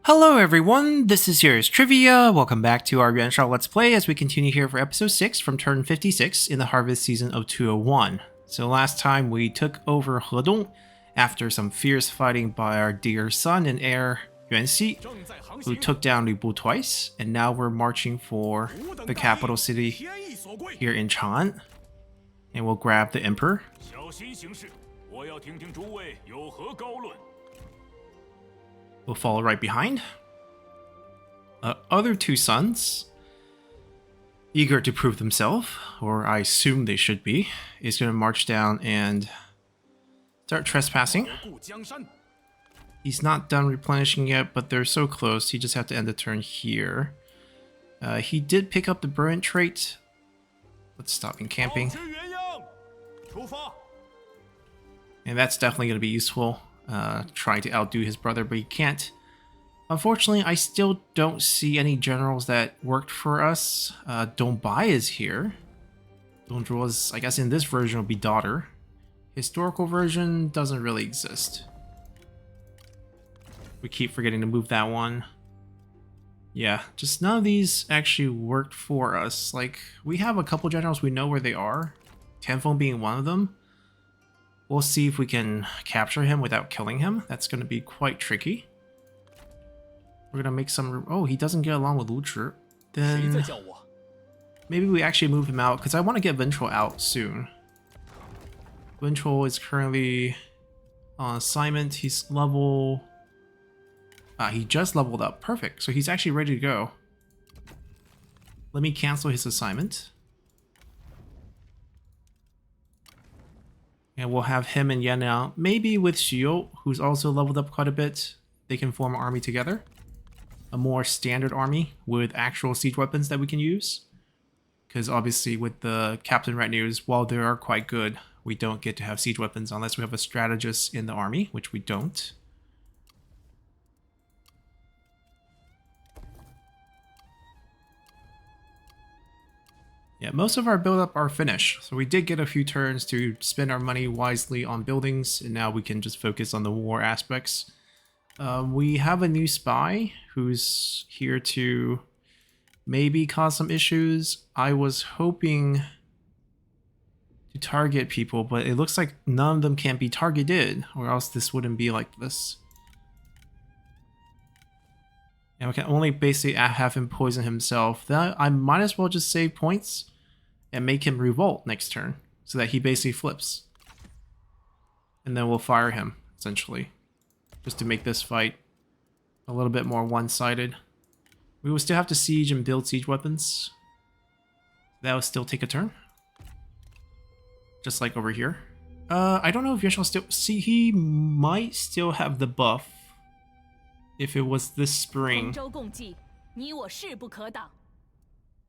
Hello everyone, this is Here's Trivia. Welcome back to our Yuan Shao Let's Play as we continue here for episode 6 from turn 56 in the harvest season of 201. So last time we took over Hedong after some fierce fighting by our dear son and heir Yuan Xi, who took down Lu Bu twice, and now we're marching for the capital city here in Chang'an, and we'll grab the emperor. We'll follow right behind. Other two sons, eager to prove themselves, or I assume they should be, is going to march down and start trespassing. He's not done replenishing yet, but they're so close, he just have to end the turn here. He did pick up the brilliant trait. Let's stop encamping. And that's definitely going to be useful. Trying to outdo his brother, but he can't. Unfortunately, I still don't see any generals that worked for us. Dong Bai is here. Dong Zhuo's, I guess in this version, will be daughter. Historical version doesn't really exist. We keep forgetting to move that one. Yeah, just none of these actually worked for us. Like, we have a couple generals, we know where they are. Tianfeng being one of them. We'll see if we can capture him without killing him. That's going to be quite tricky. We're going to make some... Oh, he doesn't get along with Lu Zhi. Then maybe we actually move him out, because I want to get Ventral out soon. Ventral is currently on assignment. He's level... he just leveled up. Perfect. So he's actually ready to go. Let me cancel his assignment. And we'll have him and Yan now. Maybe with Xiu, who's also leveled up quite a bit, they can form an army together. A more standard army with actual siege weapons that we can use. Because obviously with the captain retinues, while they are quite good, we don't get to have siege weapons unless we have a strategist in the army, which we don't. Yeah, most of our build-up are finished, so we did get a few turns to spend our money wisely on buildings, and now we can just focus on the war aspects. We have a new spy who's here to maybe cause some issues. I was hoping to target people, but it looks like none of them can be targeted, or else this wouldn't be like this. And we can only basically have him poison himself. Then I might as well just save points and make him revolt next turn, so that he basically flips. And then we'll fire him, essentially. Just to make this fight a little bit more one-sided. We will still have to siege and build siege weapons. That will still take a turn. Just like over here. I don't know if Yuan Shao still... See, he might still have the buff. If it was this spring.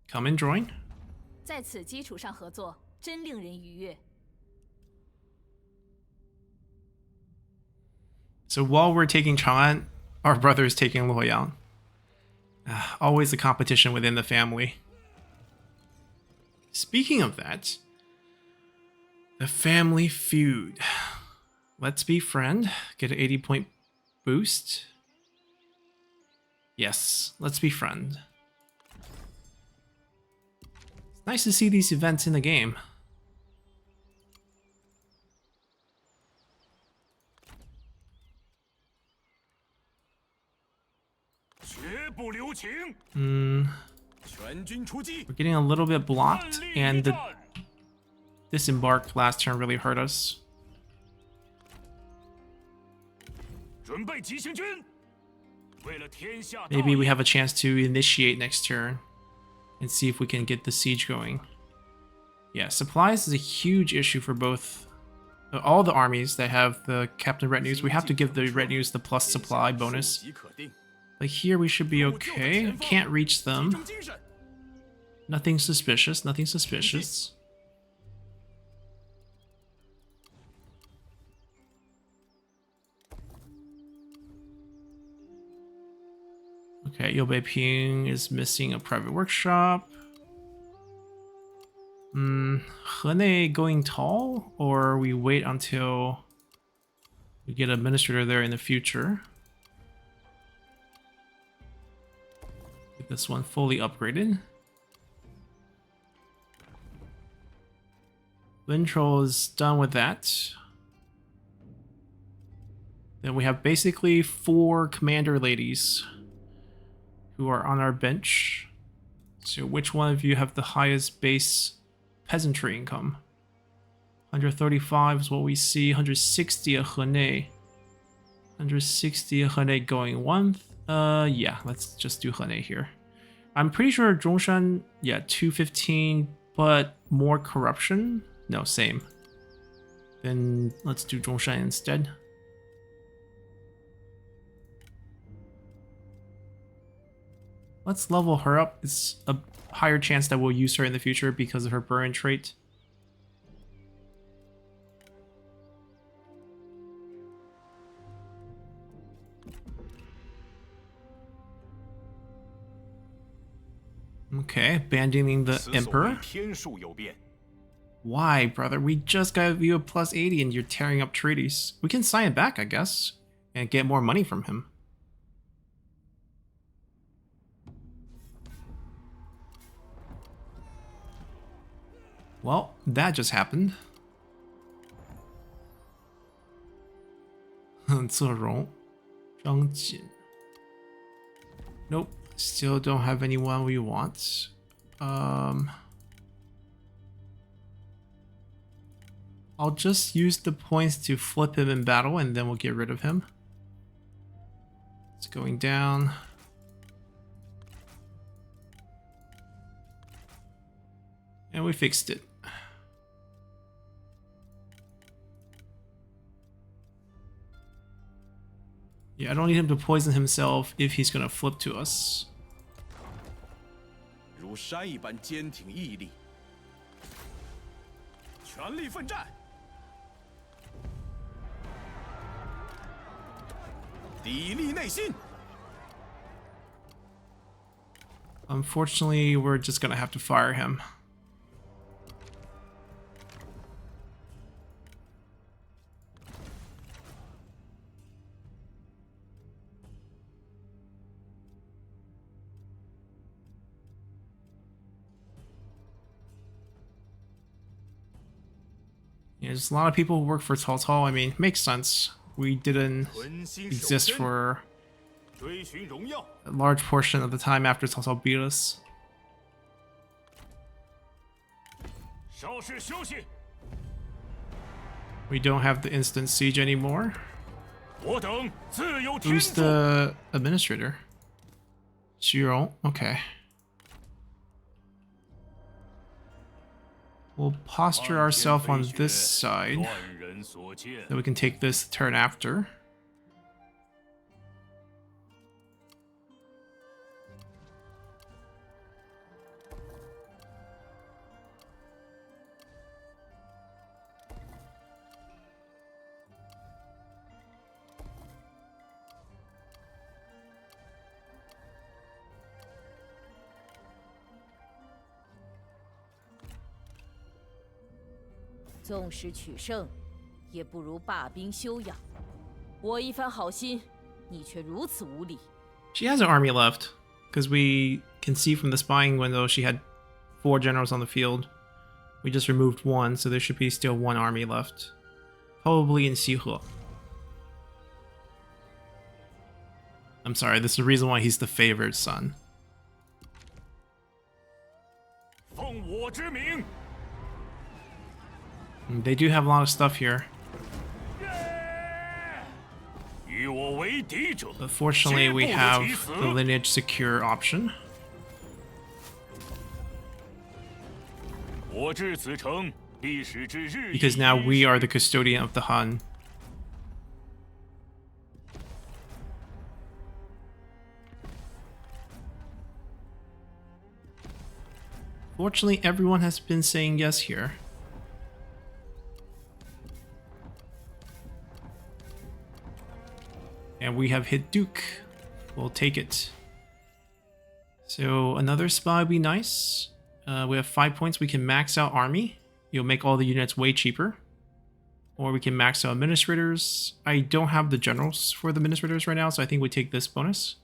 Come and join. So while we're taking Chang'an, our brother is taking Luoyang. Always a competition within the family. Speaking of that, the family feud. Let's befriend. Get an 80-point boost. Yes, let's befriend. It's nice to see these events in the game. We're getting a little bit blocked, and the disembark last turn really hurt us. Maybe we have a chance to initiate next turn and see if we can get the siege going. Yeah, supplies is a huge issue for both all the armies that have the captain retinues. We have to give the retinues the plus supply bonus. Like here we should be okay. Can't reach them. Nothing suspicious, nothing suspicious. Okay, Liu Beiping is missing a private workshop. Hene going tall, or we wait until we get an administrator there in the future? Get this one fully upgraded. Lintroll is done with that. Then we have basically 4 commander ladies who are on our bench. So which one of you have the highest base peasantry income? 135 is what we see. 160 at Hene. 160 at Hene going one. Yeah, let's just do Hene here. I'm pretty sure Zhongshan, yeah, 215, but more corruption. No, same. Then let's do Zhongshan instead. Let's level her up. It's a higher chance that we'll use her in the future because of her burn trait. Okay, abandoning the Emperor. Why, brother? We just got you a plus 80 and you're tearing up treaties. We can sign it back, I guess, and get more money from him. Well, that just happened. Nope, still don't have anyone we want. I'll just use the points to flip him in battle and then we'll get rid of him. It's going down. And we fixed it. Yeah, I don't need him to poison himself if he's gonna flip to us. Unfortunately, we're just gonna have to fire him. Yeah, there's a lot of people who work for Cao Cao. I mean, makes sense. We didn't exist for a large portion of the time after Cao Cao beat us. We don't have the instant siege anymore. Who's the administrator? Xu. Okay. We'll posture ourselves on this side, then we can take this turn after. She has an army left, because we can see from the spying window she had 4 generals on the field. We just removed 1, so there should be still 1 army left. Probably in Xihe. I'm sorry, this is the reason why he's the favored son. They do have a lot of stuff here. But fortunately, we have the lineage secure option. Because now we are the custodian of the Han. Fortunately, everyone has been saying yes here. And we have hit Duke. We'll take it. So another spy would be nice. We have 5 points. We can max out army. You'll make all the units way cheaper. Or we can max out administrators. I don't have the generals for the administrators right now, so I think we take this bonus.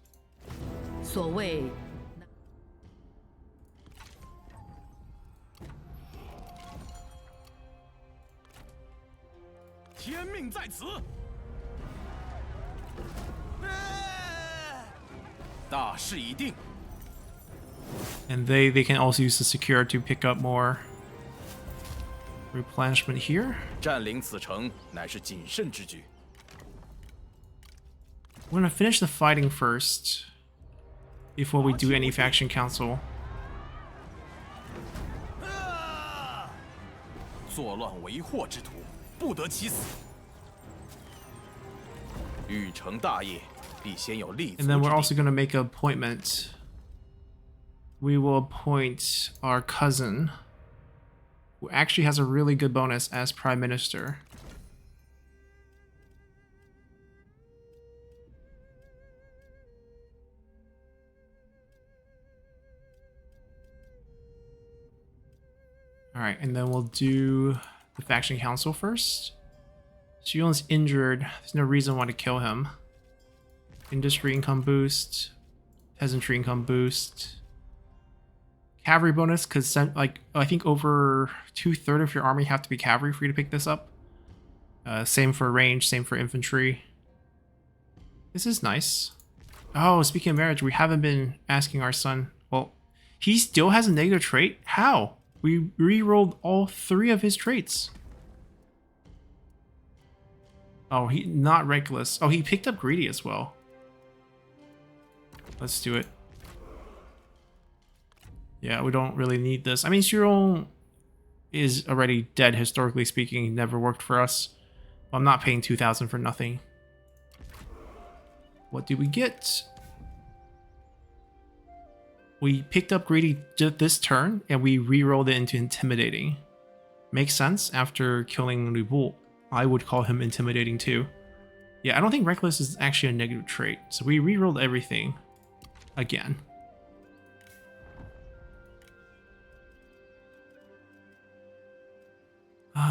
天命在此。大事已定。 And they can also use the secure to pick up more replenishment here. 占领此城乃是谨慎之举。 We're gonna finish the fighting first before we do any faction council. 作乱为祸之徒，不得其死。欲成大业，必先有立足之 And then we're 地。 also gonna make an appointment. We will appoint our cousin, who actually has a really good bonus as Prime Minister. Alright, and then we'll do the Faction Council first. Yuan's injured. There's no reason why to kill him. Industry income boost. Peasantry income boost. Cavalry bonus, because like I think over 2/3 of your army have to be cavalry for you to pick this up. Same for range, same for infantry. This is nice. Oh, speaking of marriage, we haven't been asking our son. Well, he still has a negative trait? How? We re-rolled all 3 of his traits. Oh, he not reckless. Oh, he picked up greedy as well. Let's do it. Yeah, we don't really need this. I mean, Cyril is already dead, historically speaking. He never worked for us. I'm not paying 2,000 for nothing. What do we get? We picked up greedy this turn, and we re-rolled it into intimidating. Makes sense after killing Lu Bu. I would call him intimidating too. Yeah, I don't think reckless is actually a negative trait. So we re-rolled everything again.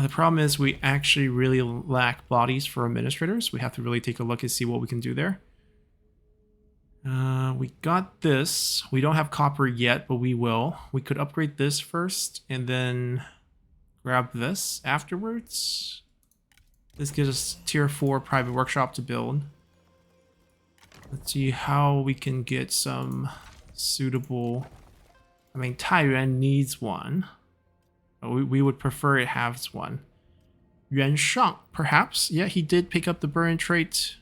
The problem is we actually really lack bodies for administrators. We have to really take a look and see what we can do there. We got this. We don't have copper yet, but we will. We could upgrade this first and then grab this afterwards. This gives us tier 4 private workshop to build. Let's see how we can get some suitable... I mean, Taiyuan needs one. We would prefer it has one. Yuan Shao, perhaps? Yeah, he did pick up the burn trait.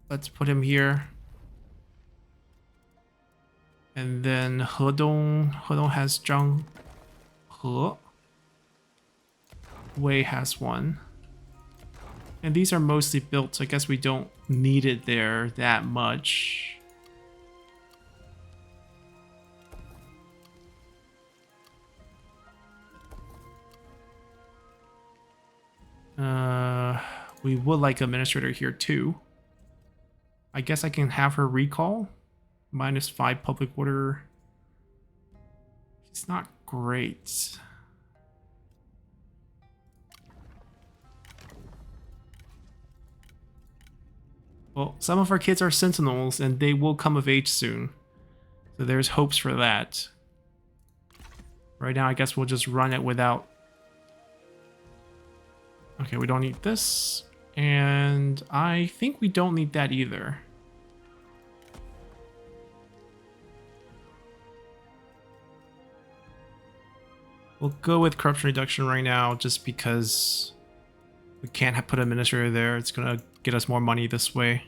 Let's put him here. And then Hedong has Zhang He. Wei has one. And these are mostly built, so I guess we don't need it there that much. We would like administrator here too. I guess I can have her recall. -5 public order. It's not great. Well, some of our kids are sentinels and they will come of age soon. So there's hopes for that. Right now I guess we'll just run it without... Okay, we don't need this. And I think we don't need that either. We'll go with corruption reduction right now just because we can't put an administrator there. It's gonna get us more money this way.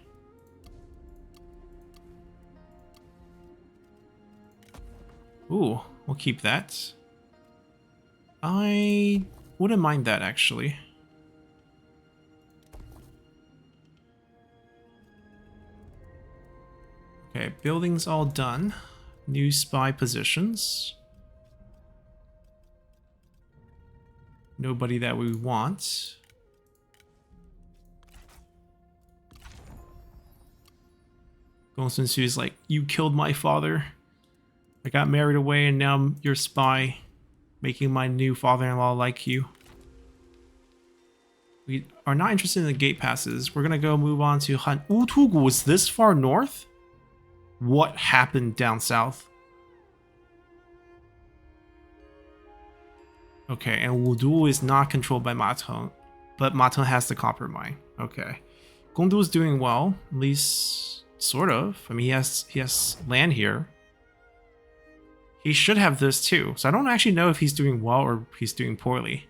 Ooh, we'll keep that. I wouldn't mind that actually. Okay, building's all done. New spy positions. Nobody that we want. Gongsun Su is like, you killed my father. I got married away and now I'm your spy, making my new father-in-law like you. We are not interested in the gate passes. We're gonna go move on to Han. Utugu was this far north? What happened down south? Okay, and Wudu is not controlled by Ma Teng, but Ma Teng has the copper mine. Okay. Gongdu is doing well, at least sort of. I mean, he has land here. He should have this too. So I don't actually know if he's doing well or he's doing poorly.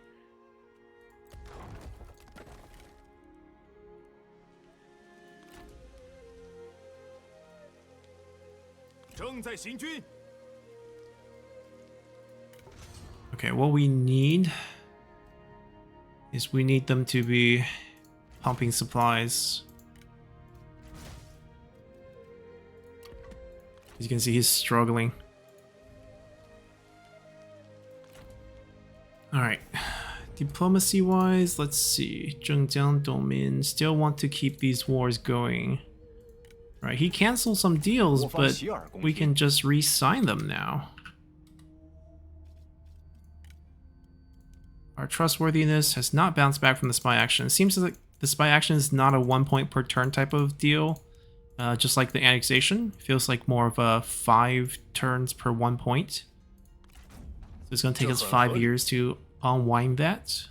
Okay, what we need is we need them to be pumping supplies. As you can see, he's struggling. Alright. Diplomacy-wise, let's see. Zhengjiang Dongmin still want to keep these wars going. Right, he canceled some deals, but we can just re-sign them now. Our trustworthiness has not bounced back from the spy action. It seems like the spy action is not a 1 point per turn type of deal. Just like the annexation. It feels like more of a 5 turns per 1 point. So it's going to take us 5 years to unwind that.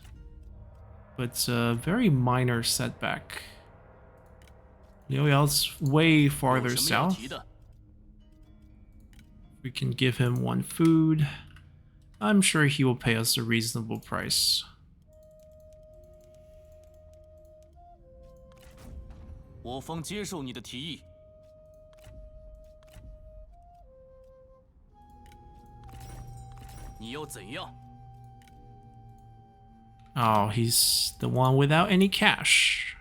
But it's a very minor setback. Liu Yao's way farther south. We can give him 1 food. I'm sure he will pay us a reasonable price. Oh, he's the one without any cash.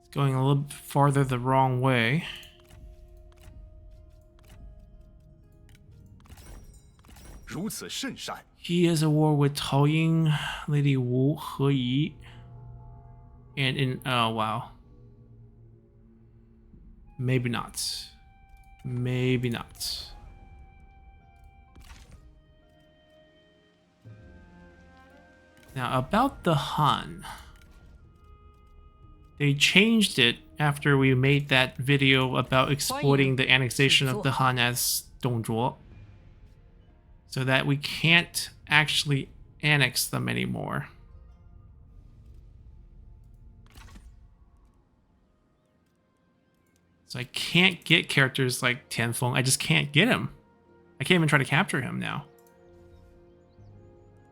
It's going a little farther the wrong way. He is at war with Tao Ying, Lady Wu, He Yi, and in oh wow. Maybe not. Maybe not. Now about the Han. They changed it after we made that video about exploiting the annexation of the Han as Dongzhuo, so that we can't actually annex them anymore. So I can't get characters like Tianfeng. I just can't get him. I can't even try to capture him now.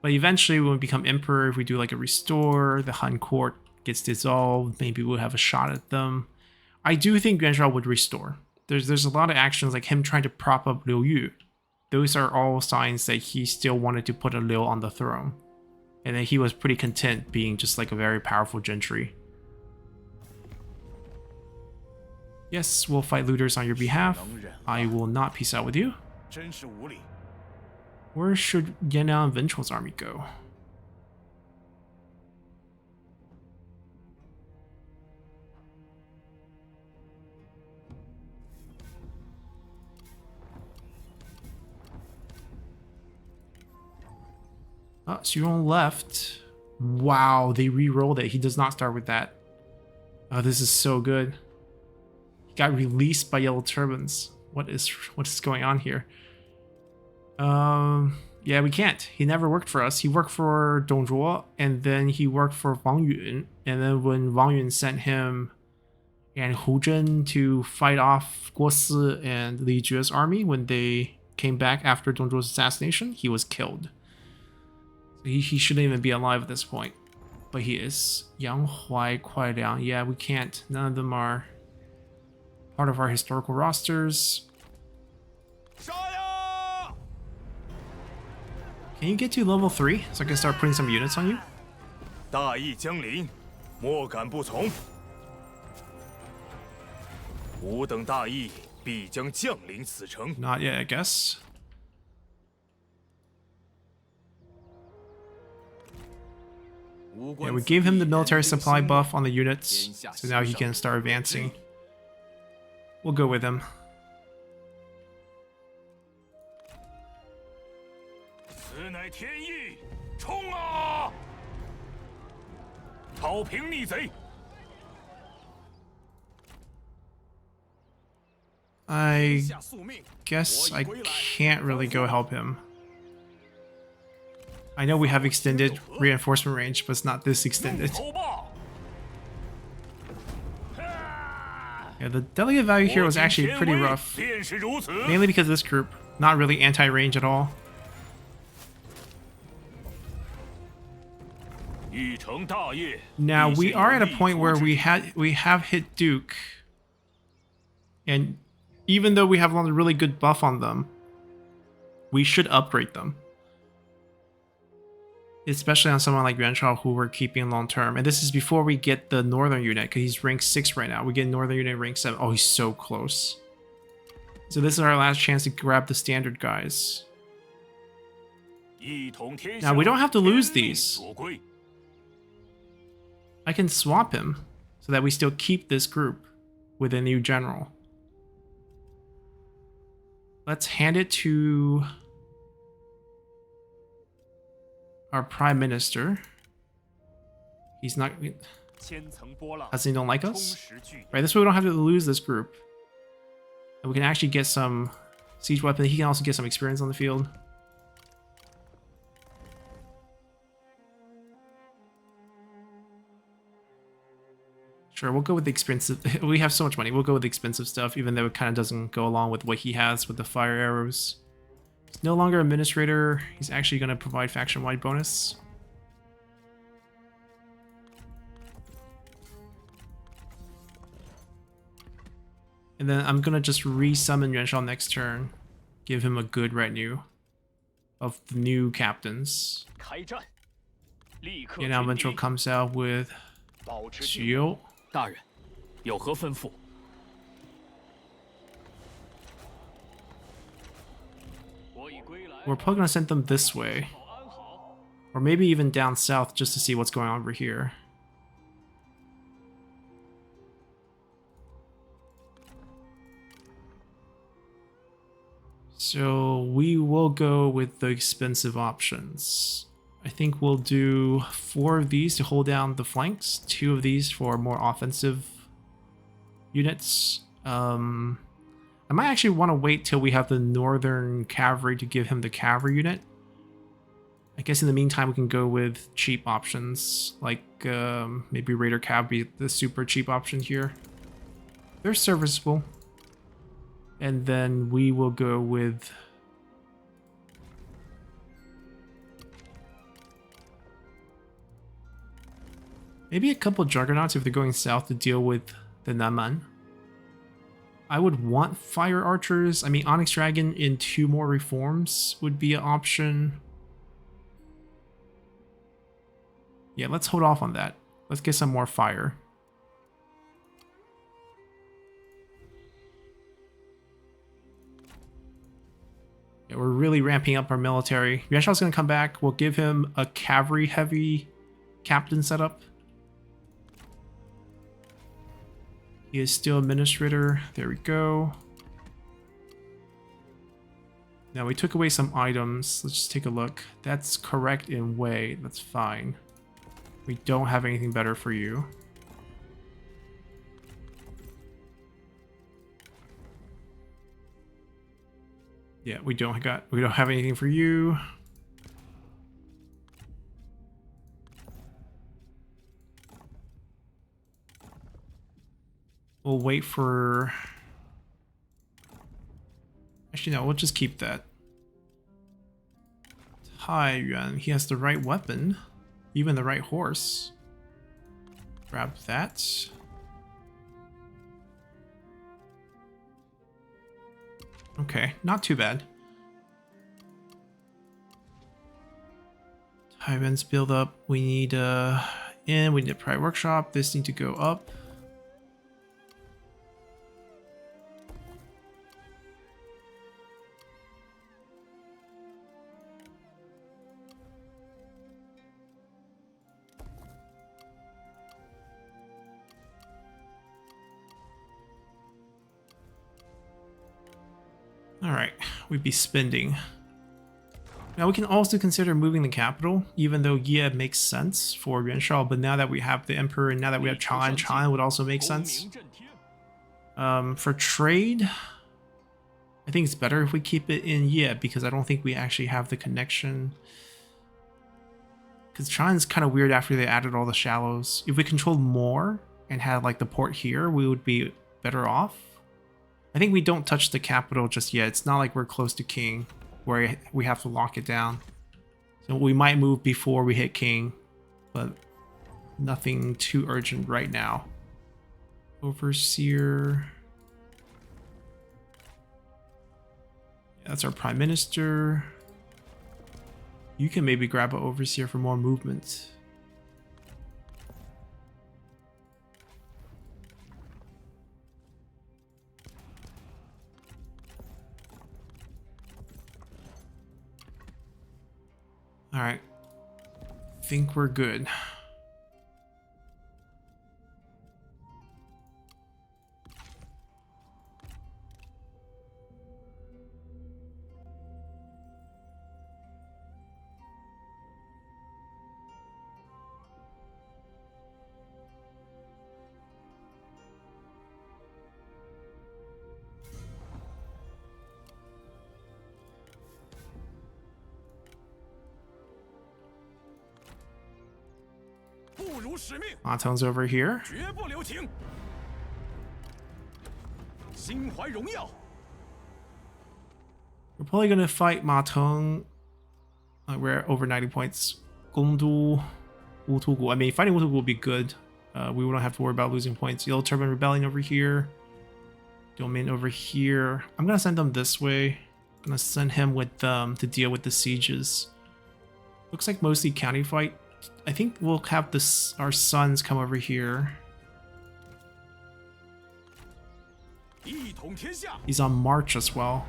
But eventually when we become emperor, if we do like a restore, the Han court gets dissolved, maybe we'll have a shot at them. I do think Yuan Shao would restore. There's a lot of actions like him trying to prop up Liu Yu. Those are all signs that he still wanted to put a Liu on the throne. And then he was pretty content being just like a very powerful gentry. Yes, we'll fight looters on your behalf. I will not peace out with you. Where should Yan'an and Ventral's army go? Oh, Xuyong left. Wow, they re-rolled it. He does not start with that. Oh, this is so good. He got released by Yellow Turbans. What is going on here? Yeah, we can't. He never worked for us. He worked for Dongzhuo, and then he worked for Wang Yun. And then when Wang Yun sent him and Hu Zhen to fight off Guo Si and Li Jue's army when they came back after Dongzhuo's assassination, he was killed. So he shouldn't even be alive at this point. But he is. Yang Huai, Kuai Liang. Yeah, we can't. None of them are part of our historical rosters. Can you get to level 3 so I can start putting some units on you? 必将降临此城。 Not yet, I guess. Yeah, we gave him the military supply buff on the units, so now he can start advancing. We'll go with him. 此乃天意，冲啊！讨平逆贼。 I guess I can't really go help him. I know we have extended reinforcement range, but it's not this extended. Yeah, the delegate value here was actually pretty rough. Mainly because of this group. Not really anti-range at all. Now, we are at a point where we have hit Duke. And even though we have a really good buff on them, we should upgrade them. Especially on someone like Yuan Shao, who we're keeping long term. And this is before we get the northern unit, because he's rank 6 right now. We get northern unit rank 7. Oh, he's so close. So this is our last chance to grab the standard guys. Now, we don't have to lose these. I can swap him so that we still keep this group with a new general. Let's hand it to our prime minister. He's not... As he don't like us? Right, this way we don't have to lose this group. And we can actually get some siege weapon. He can also get some experience on the field. Sure, we'll go with the expensive... We have so much money. We'll go with the expensive stuff, even though it kind of doesn't go along with what he has with the fire arrows. He's no longer administrator. He's actually going to provide faction-wide bonus. And then I'm going to just re-summon Yuan Shao next turn. Give him a good retinue of the new captains. Yeah, now Ventral comes out with Xiu. 大人，有何吩咐？ We're probably going to send them this way. Or maybe even down south just to see what's going on over here. So we will go with the expensive options. I think we'll do 4 of these to hold down the flanks, 2 of these for more offensive units. I might actually want to wait till we have the northern cavalry to give him the cavalry unit. I guess in the meantime we can go with cheap options, like maybe Raider Cav be the super cheap option here. They're serviceable. And then we will go with... maybe a couple Juggernauts if they're going south to deal with the Naman. I would want Fire Archers. I mean, Onyx Dragon in 2 more reforms would be an option. Yeah, let's hold off on that. Let's get some more fire. Yeah, we're really ramping up our military. Yuan Shao's going to come back. We'll give him a cavalry-heavy captain setup. He is still administrator. There we go. Now we took away some items. Let's just take a look. That's correct in way. That's fine. We don't have anything better for you. Yeah, we don't have anything for you. We'll wait for... actually, no, we'll just keep that. Tai Yuan, he has the right weapon. Even the right horse. Grab that. Okay, not too bad. Tai Yuan's build up. We need we need a private workshop. This needs to go up. Alright, we'd be spending. Now we can also consider moving the capital, even though yeah, it makes sense for Yuan Shao, but now that we have the Emperor and now that we have Chan, Chan would also make sense. For trade, I think it's better if we keep it in yeah, because I don't think we actually have the connection. Because Chan's kind of weird after they added all the shallows. If we controlled more and had like the port here, we would be better off. I think we don't touch the capital just yet. It's not like we're close to king where we have to lock it down. So we might move before we hit king, but nothing too urgent right now. Overseer. Yeah, that's our prime minister. You can maybe grab an overseer for more movement. All right, think we're good. Matong's over here. We're probably gonna fight Matong. We're at over 90 points. Gongdu, Wutugu. I mean, fighting Wutugu will be good. We won't have to worry about losing points. Yellow Turban Rebellion over here. Domain over here. I'm gonna send them this way. I'm gonna send him with to deal with the sieges. Looks like mostly county fight. I think we'll have this our sons come over here. He's on march as well.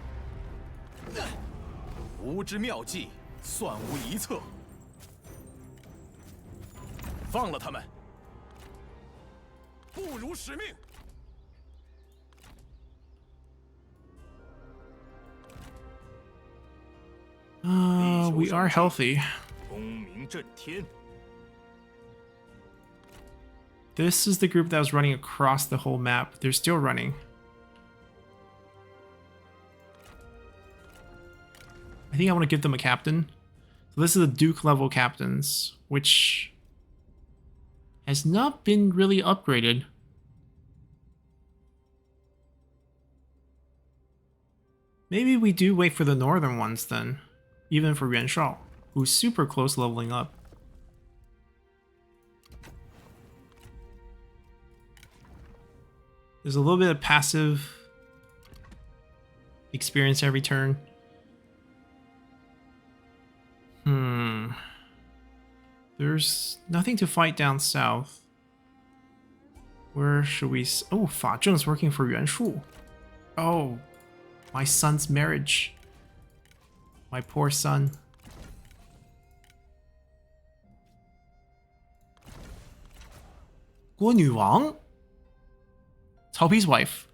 We are healthy. This is the group that was running across the whole map. They're still running. I think I want to give them a captain. So this is the Duke level captains, which has not been really upgraded. Maybe we do wait for the northern ones then, even for Yuan Shao, who's super close leveling up. There's a little bit of passive experience every turn. There's nothing to fight down south. Where should we... Oh, Fa Zheng's working for Yuan Shu. Oh, my son's marriage. My poor son. Guo Nuwang? Cao Pi's wife.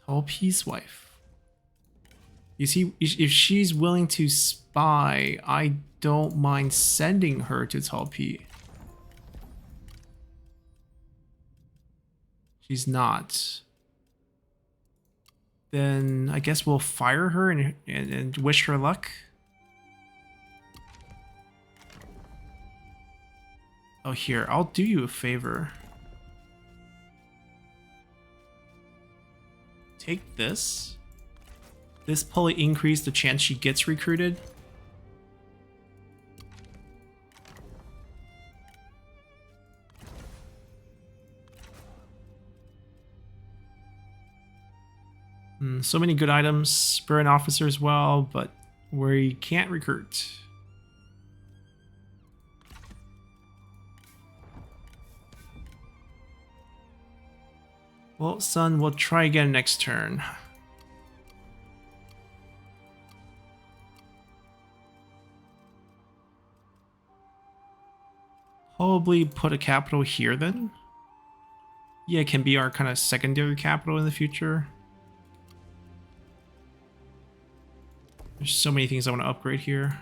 Cao Pi's wife. You see, if she's willing to spy, I don't mind sending her to Cao Pi. She's not. Then I guess we'll fire her and wish her luck. Oh, here, I'll do you a favor. Take this. This probably increased the chance she gets recruited. So many good items. Spur an officer as well, but we can't recruit. Well, son, we'll try again next turn. Probably put a capital here then. Yeah, it can be our kind of secondary capital in the future. There's so many things I want to upgrade here.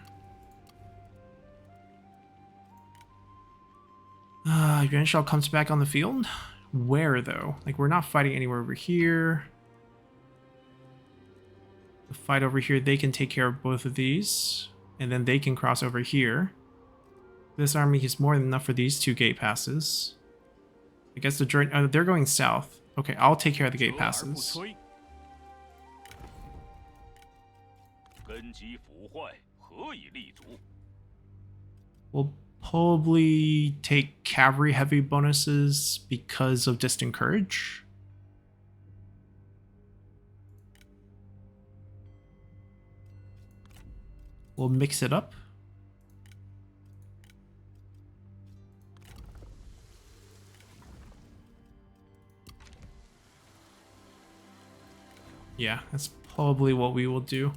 Yuan Shao comes back on the field. Where though? Like, we're not fighting anywhere over here. The fight over here, they can take care of both of these, and then they can cross over here. This army is more than enough for these 2 gate passes. I guess the journey, they're going south. Okay, I'll take care of the gate passes. We'll probably take cavalry heavy bonuses because of distant courage. We'll mix it up. Yeah, that's probably what we will do.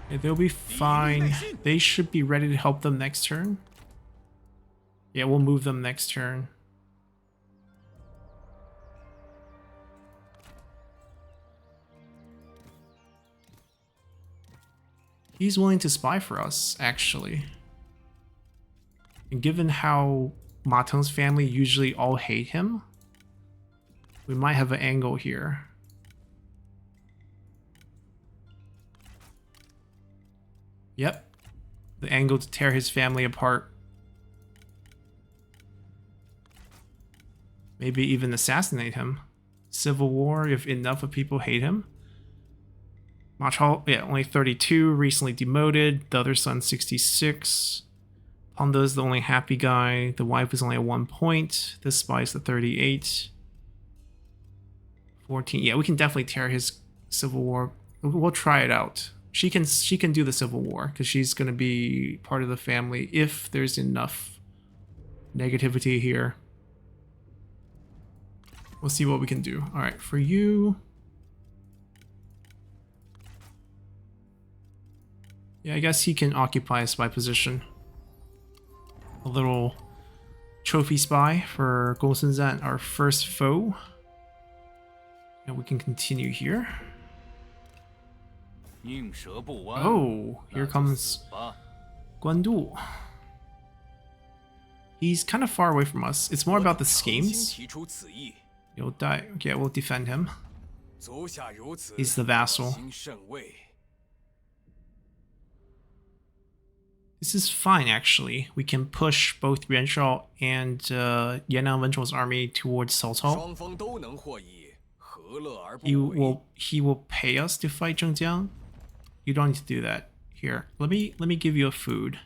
Yeah, they'll be fine. They should be ready to help them next turn. Yeah, we'll move them next turn. He's willing to spy for us, actually. And given how Ma Teng's family usually all hate him, we might have an angle here. Yep. The angle to tear his family apart. Maybe even assassinate him. Civil war if enough of people hate him. Ma Chao, yeah, only 32, recently demoted. The other son, 66. Ponda's the only happy guy. The wife is only at 1 point. This spy's the 38. 14. Yeah, we can definitely tear his civil war. We'll try it out. She can do the civil war because she's going to be part of the family if there's enough negativity here. We'll see what we can do. All right, for you. Yeah, I guess he can occupy a spy position. A little trophy spy for Gongsun, our first foe. And we can continue here. Oh, here comes Guandu. He's kind of far away from us. It's more about the schemes. You'll die. Okay, we'll defend him. He's the vassal. This is fine, actually. We can push both Yuan Shao and Yan'an Wenchu's army towards Cao Cao. He will pay us to fight Zhengjiang. You don't need to do that. Here, let me give you a food.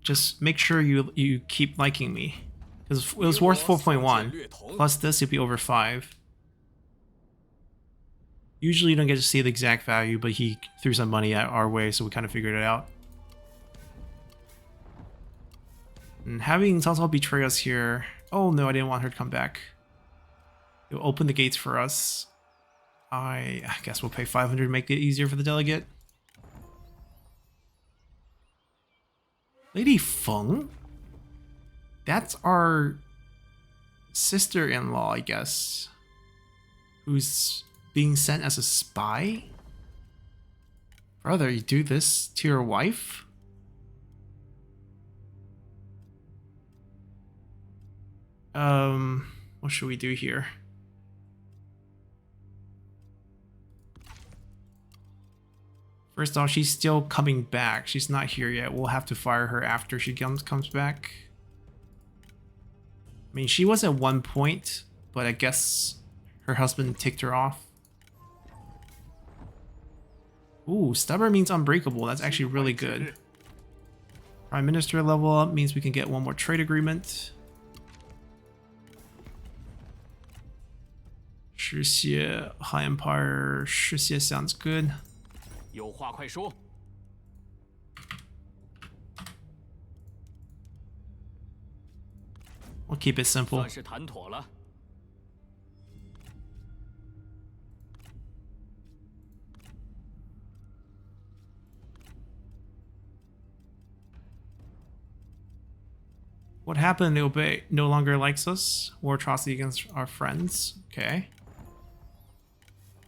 Just make sure you keep liking me, because it was worth 4.1. Plus this, it'd be over 5. Usually you don't get to see the exact value, but he threw some money at our way, so we kind of figured it out. And having Cao Cao betray us here... Oh no, I didn't want her to come back. It'll open the gates for us. I guess we'll pay 500 to make it easier for the delegate. Lady Feng? That's our sister-in-law, I guess. Who's being sent as a spy? Brother, you do this to your wife? What should we do here? First off, she's still coming back. She's not here yet. We'll have to fire her after she comes back. I mean, she was at 1 point, but I guess her husband ticked her off. Ooh, stubborn means unbreakable. That's actually really good. Prime Minister level up means we can get 1 more trade agreement. 世谢 Han Empire, 世谢 sounds good. 有话快说。We'll keep it simple. 算是谈妥了。 What happened? Liu Bei no longer likes us. War atrocity against our friends. Okay.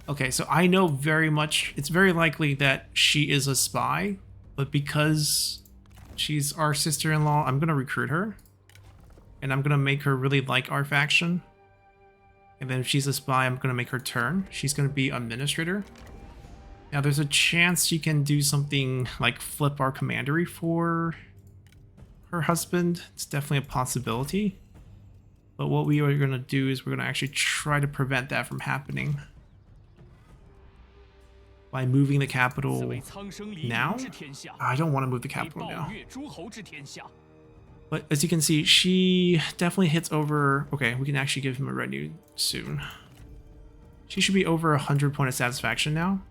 Okay, so I know very much. It's very likely that she is a spy, but because she's our sister-in-law, I'm gonna recruit her, and I'm gonna make her really like our faction. And then if she's a spy, I'm gonna make her turn. She's gonna be administrator. Now, there's a chance she can do something like flip our commandery for her husband. It's definitely a possibility. But what we are going to do is we're going to actually try to prevent that from happening by moving the capital now. I don't want to move the capital now. But as you can see, she definitely hits over... Okay, we can actually give him a retinue soon. She should be over 100 point of satisfaction now.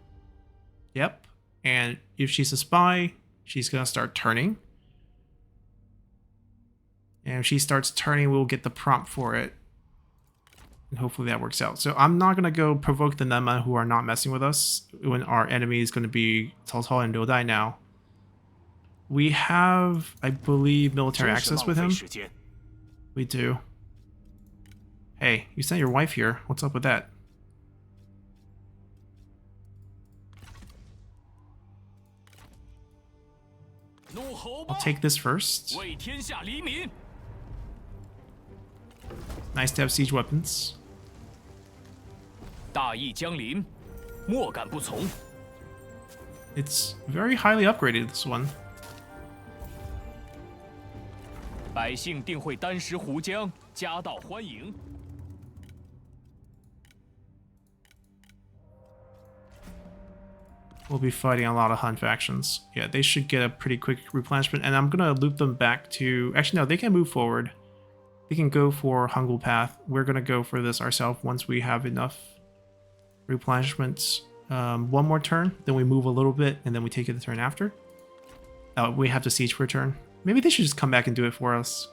Yep. And if she's a spy, she's going to start turning. And if she starts turning, we'll get the prompt for it. And hopefully that works out. So I'm not going to go provoke the Nema who are not messing with us when our enemy is going to be Cao Cao and Liu Dai now. We have, I believe, military access with him. We do. Hey, you sent your wife here. What's up with that? I'll take this first. Nice to have siege weapons. It's very highly upgraded, this one. We'll be fighting a lot of Hun factions. Yeah, they should get a pretty quick replenishment, and I'm gonna loop them back to... Actually, no, they can move forward. They can go for Hangul Path. We're gonna go for this ourselves once we have enough replenishments. One more turn, then we move a little bit, and then we take it the turn after. We have to siege for a turn. Maybe they should just come back and do it for us.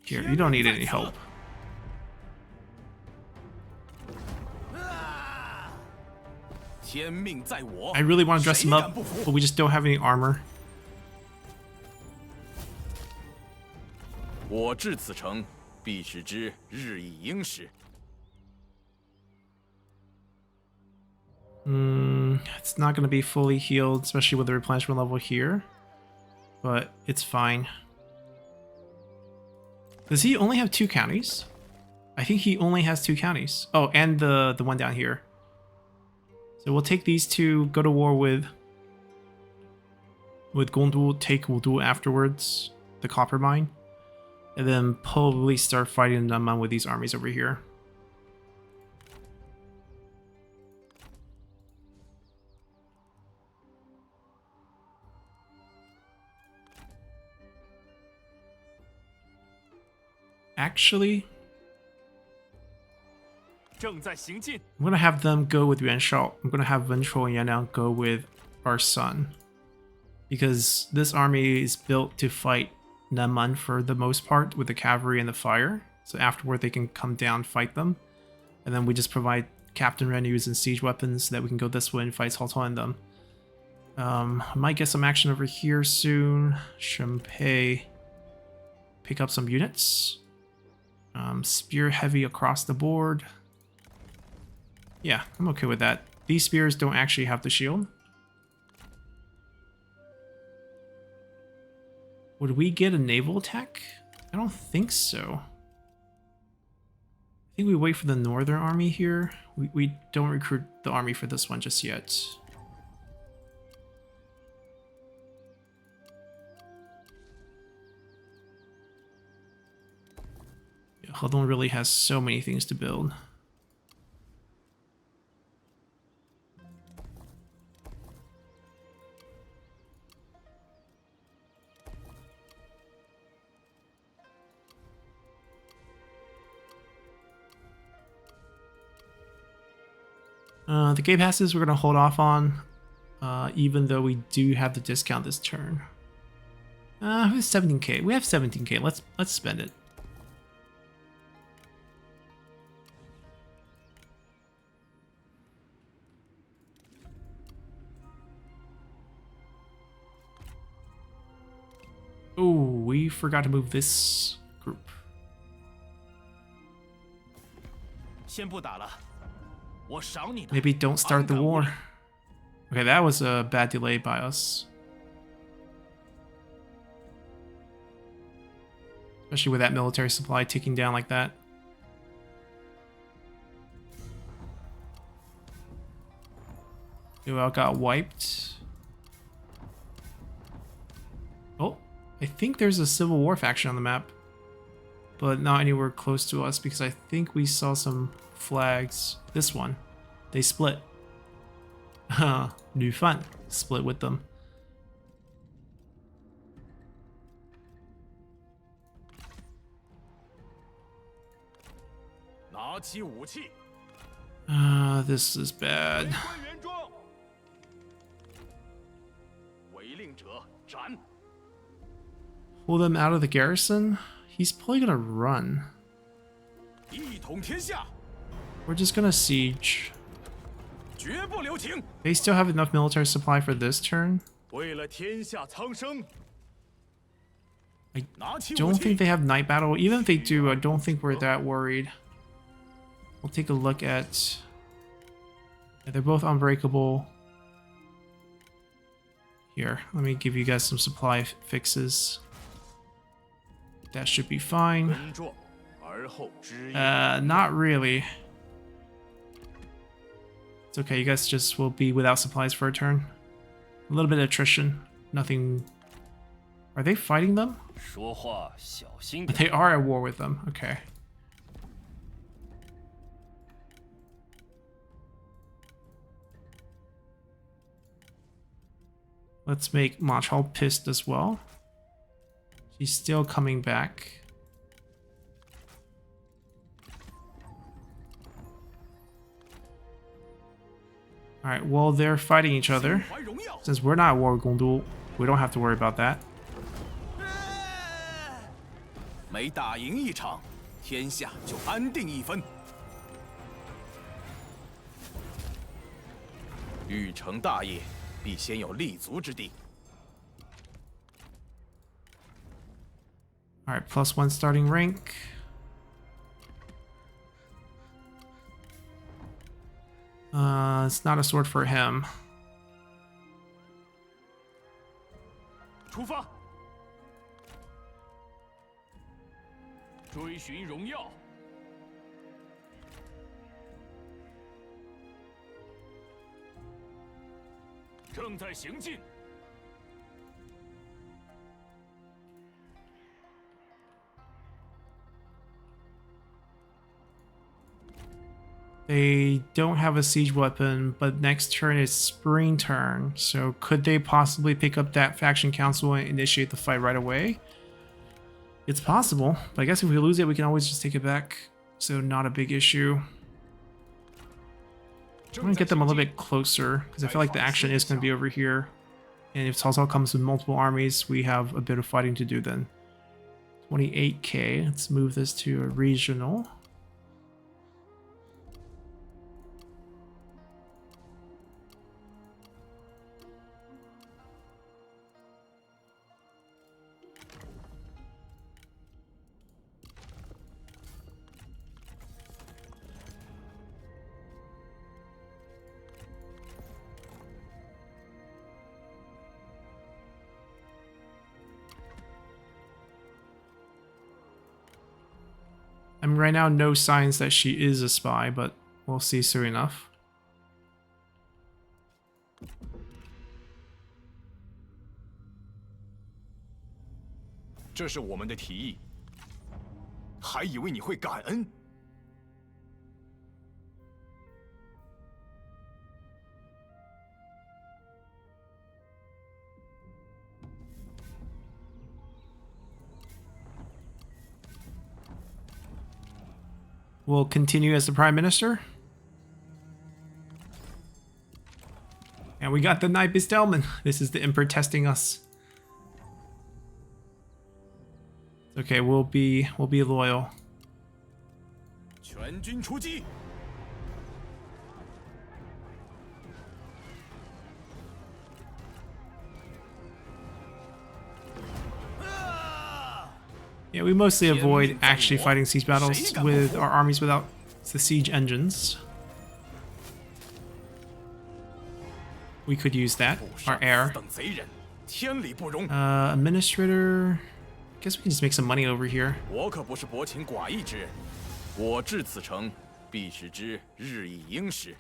Here, you don't need any help. I really want to dress him up, but we just don't have any armor. It's not going to be fully healed, especially with the replenishment level here. But it's fine. Does he only have 2 counties? I think he only has 2 counties. Oh, and the one down here. So we'll take these two, go to war with Gondul, take Wudu afterwards, the copper mine, and then probably start fighting Naman with these armies over here. Actually, I'm gonna have them go with Yuan Shao. I'm gonna have Wen Chou and Yan Liang go with our son, because this army is built to fight Naman for the most part with the cavalry and the fire. So afterward they can come down, fight them, and then we just provide captain retinues and siege weapons so that we can go this way and fight Cao Cao and them. I might get some action over here soon. Shenpei, pick up some units. Spear heavy across the board. Yeah, I'm okay with that. These spears don't actually have the shield. Would we get a naval attack? I don't think so. I think we wait for the northern army here. We don't recruit the army for this one just yet. Yeah, Hedong really has so many things to build. The gate passes we're going to hold off on. even though we do have the discount this turn. 17k. We have 17k. Let's spend it. Oh, we forgot to move this group. 先不打了，我赏你的。 Maybe don't start the war. Okay, that was a bad delay by us. Especially with that military supply ticking down like that. Yuan got wiped. Oh, I think there's a civil war faction on the map. But not anywhere close to us because I think we saw some flags. This one. They split. New fun. Split with them. This is bad. Pull them out of the garrison? He's probably gonna run. We're just gonna siege. They still have enough military supply for this turn. I don't think they have night battle. Even if they do, I don't think we're that worried. We'll take a look at... Yeah, they're both unbreakable. Here, let me give you guys some supply fixes. That should be fine. Not really. It's okay, you guys just will be without supplies for a turn. A little bit of attrition. Nothing... Are they fighting them? They are at war with them. Okay. Let's make Ma Chao pissed as well. She's still coming back. Alright, well, they're fighting each other. Since we're not at war with Gongdu, we don't have to worry about that. 每打赢一场，天下就安定一分。欲成大业，必先有立足之地。 Alright, +1 starting rank. It's not a sword for him. 出发，追寻荣耀。正在行进。 They don't have a siege weapon, but next turn is spring turn. So could they possibly pick up that faction council and initiate the fight right away? It's possible, but I guess if we lose it, we can always just take it back. So not a big issue. I'm gonna get them a little bit closer because I feel like the action is gonna be over here. And if Cao Cao comes with multiple armies, we have a bit of fighting to do then. 28k. Let's move this to a regional. I mean, right now, no signs that she is a spy, but we'll see soon enough. 这是我们的提议，还以为你会感恩。Will continue as the Prime Minister. And And we got the Knight Bestelman. This is the Emperor testing us. Okay, we'll be loyal. 全军出击！ Yeah, we mostly avoid actually fighting siege battles with our armies without the siege engines. We could use that. Our air. Administrator. I guess we can just make some money over here. 我可不是薄情寡义之人，我至此城，必使之日益殷实。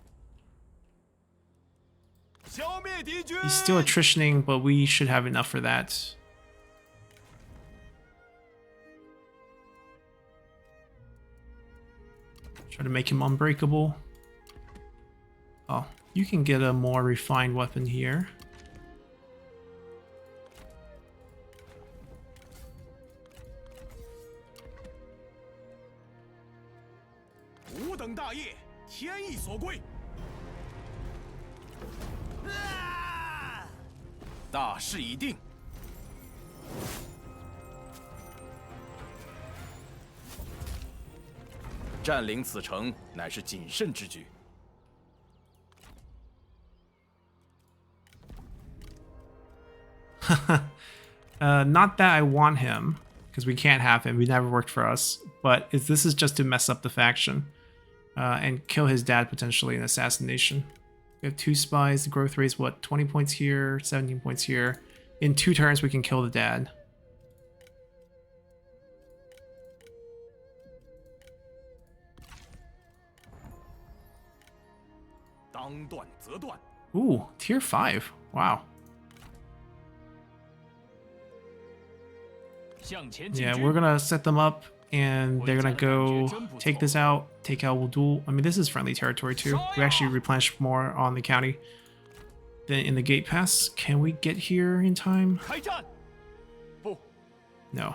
消灭敌军！ He's still attritioning, but we should have enough for that. Try to make him unbreakable. Oh, you can get a more refined weapon here. 吾等大业，天意所归。大势已定。占领此城乃是谨慎之举。 Not that I want him, because we can't have him. He never worked for us. But this is just to mess up the faction and kill his dad potentially in assassination. We have 2 spies. The growth rate is what? 20 points here, 17 points here. In 2 turns, we can kill the dad. Ooh, tier 5. Wow. Yeah, we're gonna set them up and they're gonna go take this out, take out Wudul. I mean, this is friendly territory too. We actually replenish more on the county than in the gate pass. Can we get here in time? No.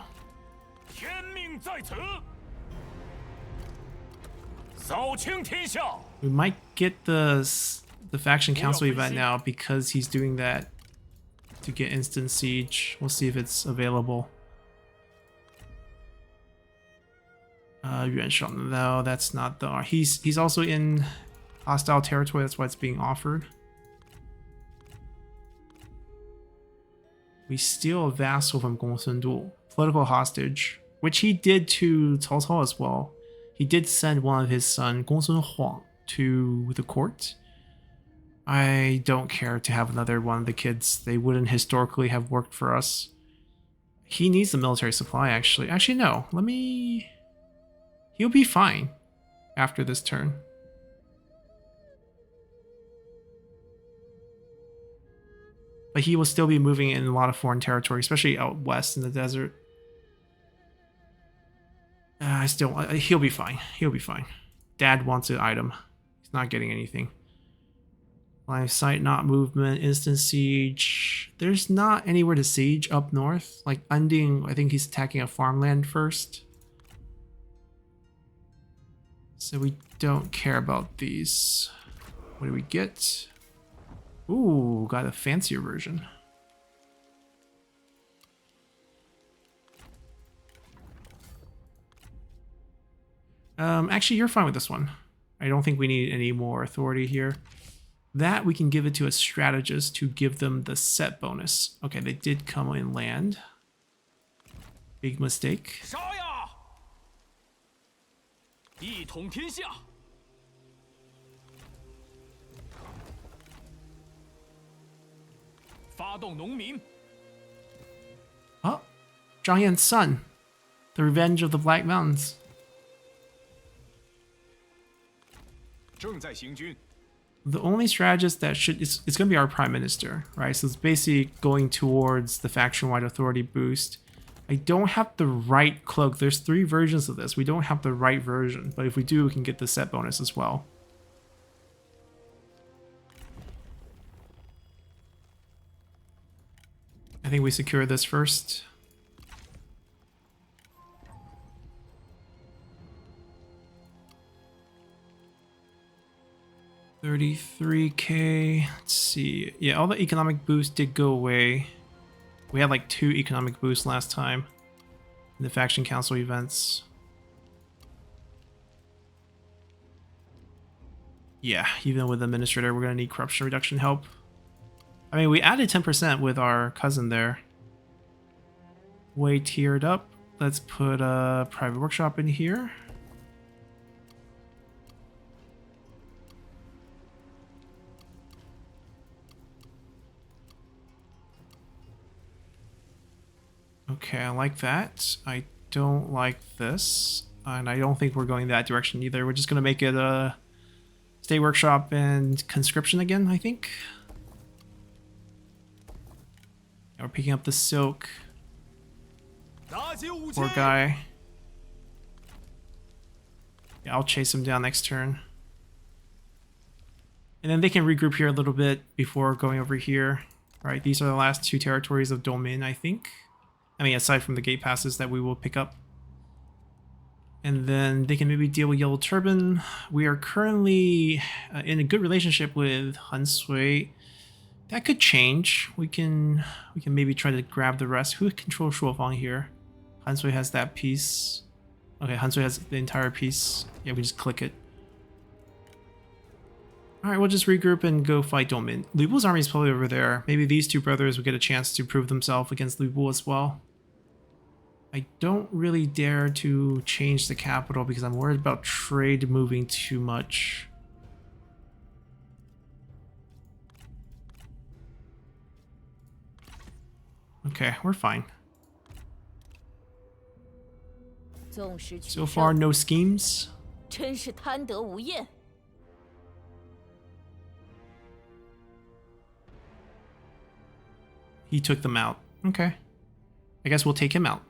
We might get the faction council event now because he's doing that to get instant siege. We'll see if it's available. Yuan Shao, no, that's not the. He's also in hostile territory. That's why it's being offered. We steal a vassal from Gongsun Du, political hostage, which he did to Cao Cao as well. He did send one of his son, Gongsun Huang, to the court. I don't care to have another one of the kids. They wouldn't historically have worked for us. He needs the military supply, actually. Actually, no. Let me... He'll be fine after this turn. But he will still be moving in a lot of foreign territory, especially out west in the desert. He'll be fine. He'll be fine. Dad wants an item. He's not getting anything. Line of sight, not movement, instant siege. There's not anywhere to siege up north. Like Unding, I think he's attacking a farmland first. So we don't care about these. What do we get? Ooh, got a fancier version. Actually, you're fine with this one. I don't think we need any more authority here. That we can give it to a strategist to give them the set bonus. Okay, they did come in land. Big mistake. Oh, Zhang Yan's son. The Revenge of the Black Mountains. The only strategist that it's going to be our prime minister, right? So it's basically going towards the faction-wide authority boost. I don't have the right cloak. There's 3 versions of this. We don't have the right version, but if we do, we can get the set bonus as well. I think we secure this first. I 33k. Let's see. Yeah, all the economic boosts did go away. We had like 2 economic boosts last time in the faction council events. Yeah, even with administrator, we're gonna need corruption reduction help. I mean, we added 10% with our cousin there. Way tiered up. Let's put a private workshop in here. Okay, I like that. I don't like this. And I don't think we're going that direction either. We're just going to make it a state workshop and conscription again, I think. Yeah, we're picking up the silk. Poor guy. Yeah, I'll chase him down next turn. And then they can regroup here a little bit before going over here. Right, these are the last 2 territories of Domin, I think. I mean, aside from the gate passes that we will pick up. And then they can maybe deal with Yellow Turban. We are currently in a good relationship with Han Sui. That could change. We can maybe try to grab the rest. Who controls Shuofang here? Han Sui has that piece. Okay, Han Sui has the entire piece. Yeah, we just click it. Alright, we'll just regroup and go fight Domin. Lu Bu's army is probably over there. Maybe these 2 brothers will get a chance to prove themselves against Lu Bu as well. I don't really dare to change the capital because I'm worried about trade moving too much. Okay, we're fine. So far, no schemes. He took them out. Okay. I guess we'll take him out.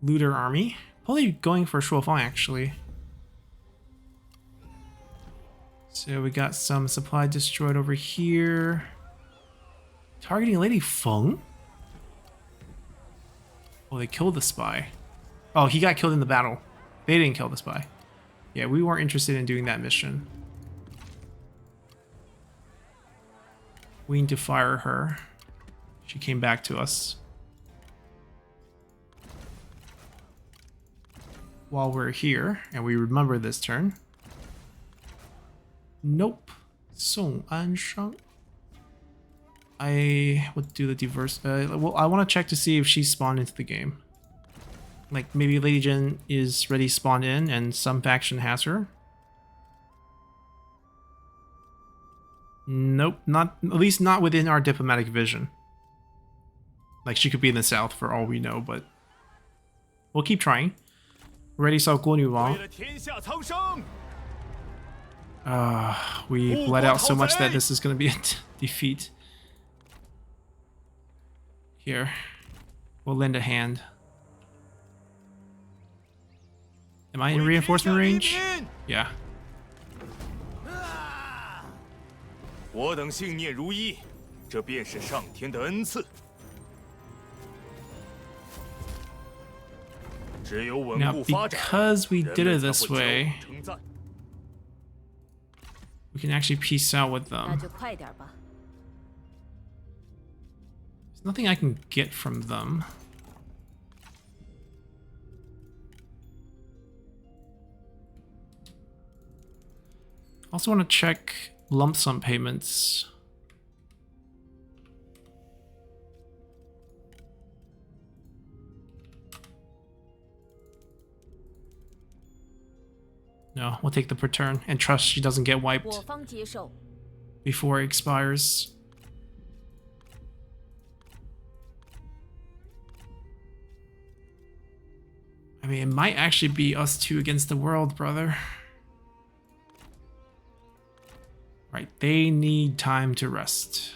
Looter army. Probably going for Shuofang, actually. So we got some supply destroyed over here. Targeting Lady Feng? Oh, they killed the spy. Oh, he got killed in the battle. They didn't kill the spy. Yeah, we weren't interested in doing that mission. We need to fire her. She came back to us. While we're here, and we remember this turn. Nope. Song Anshang. I would do the diverse. Well, I want to check to see if she's spawned into the game. Like maybe Lady Jin is ready spawned in, and some faction has her. Nope, not at least not within our diplomatic vision. Like she could be in the south for all we know, but we'll keep trying. Already saw Guo Yu Wang. We bled out so much that this is going to be a defeat. Here, we'll lend a hand. Am I in reinforcement range? Yeah. 我等信念如一，这便是上天的恩赐。只有稳 Now, 固发展， because we 人 did 们 it 才 this 会 way, 交互称赞。 we can actually peace out with 那 them. 就快点吧。 There's nothing I can get from them. Also want to check lump sum payments. No, we'll take the per turn and trust she doesn't get 我 wiped 方接受。 before it expires. I mean, it might actually be us 2 against the world, brother. Right, they need time to rest.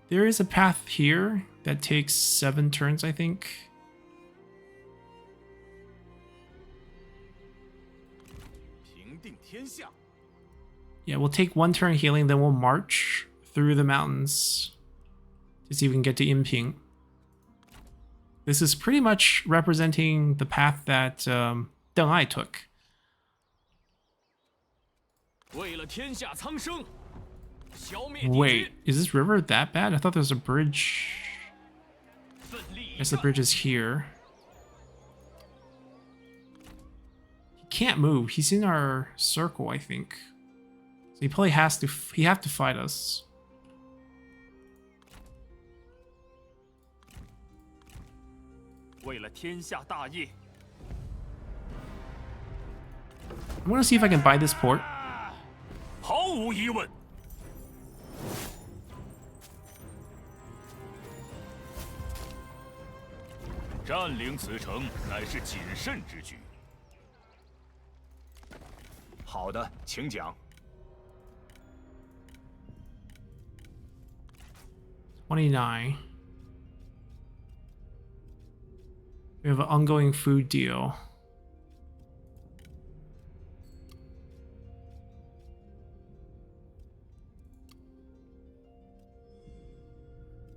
There is a path here that takes 7 turns, I think. Yeah, we'll take 1 turn healing, then we'll march through the mountains to see if we can get to Imping. This is pretty much representing the path that Deng Ai took. 为了天下苍生，消灭敌 Wait, 军， is this river that bad? I thought there was a bridge. 奋力 I 一 guess the 战。 bridge is here. He can't move. He's in our circle, I think. So he probably has to. He have to fight us. 为了天下大业， I want to see if I can buy this port. 毫无疑问。占领此城乃是谨慎之举。好的，请讲。 29. We have an ongoing food deal.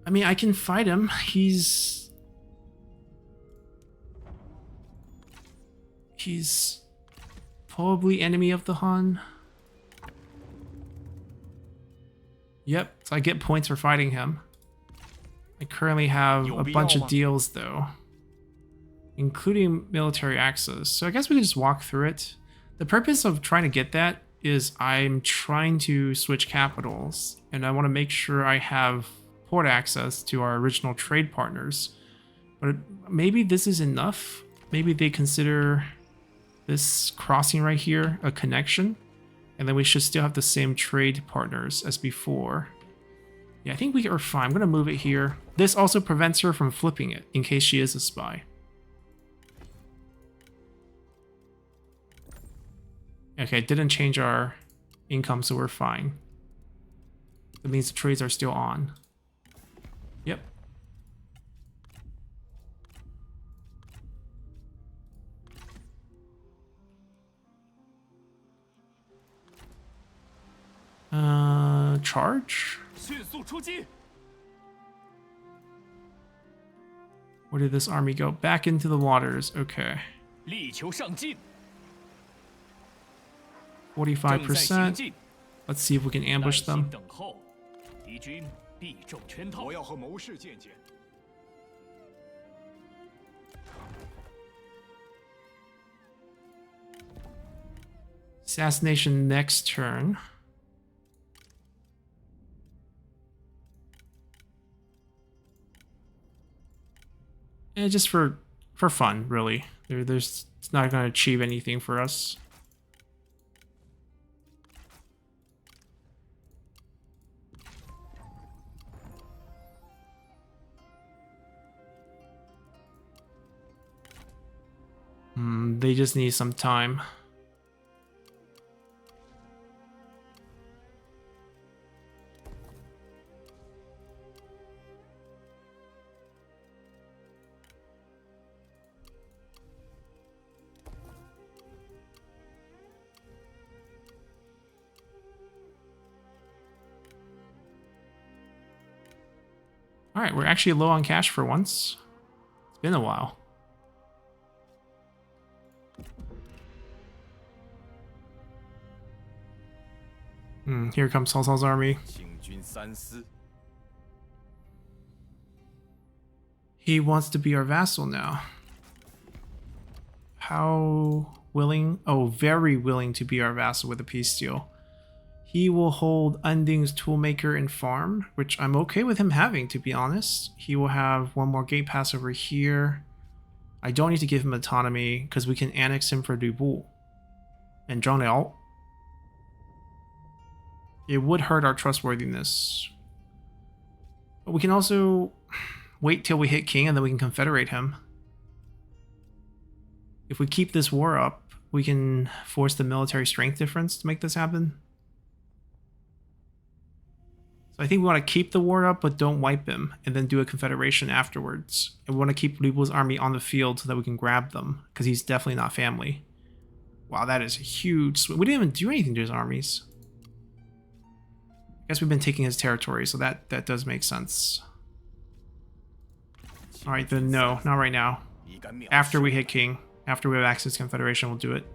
I mean, I can fight him. He's probably enemy of the Han. Yep, so I get points for fighting him. I currently have a bunch of deals though, including military access. So I guess we can just walk through it. The purpose of trying to get that is I'm trying to switch capitals and I want to make sure I have port access to our original trade partners. But maybe this is enough. Maybe they consider this crossing right here a connection, and then we should still have the same trade partners as before. Yeah, I think we are fine. I'm going to move it here. This also prevents her from flipping it in case she is a spy. Okay, it didn't change our income, so we're fine. That means the trades are still on. Yep. Charge? 迅速出击！ Where did this army go? Back into the waters. Okay. 力求上进， 45%. Let's see if we can 耐 ambush 心 them. 等候，敌军必中圈套。我要和谋士见见。 Assassination next turn. Just for fun, really. It's not going to achieve anything for us. They just need some time. Alright, we're actually low on cash for once. It's been a while. Here comes Cao Cao's army. 请君三思。 He wants to be our vassal now. How willing? Oh, very willing to be our vassal with a peace deal. He will hold Unding's Toolmaker and Farm, which I'm okay with him having, to be honest. He will have one more gate pass over here. I don't need to give him autonomy, because we can annex him for Dubu. And Zhang Liao. It would hurt our trustworthiness. But we can also wait till we hit King, and then we can confederate him. If we keep this war up, we can force the military strength difference to make this happen. So I think we want to keep the war up, but don't wipe him, and then do a confederation afterwards. And we want to keep Lu Bu's army on the field so that we can grab them, because he's definitely not family. Wow, that is a huge swing. We didn't even do anything to his armies. Guess we've been taking his territory, so that does make sense. Alright, then no, not right now. After we hit King, after we have access to Confederation, we'll do it.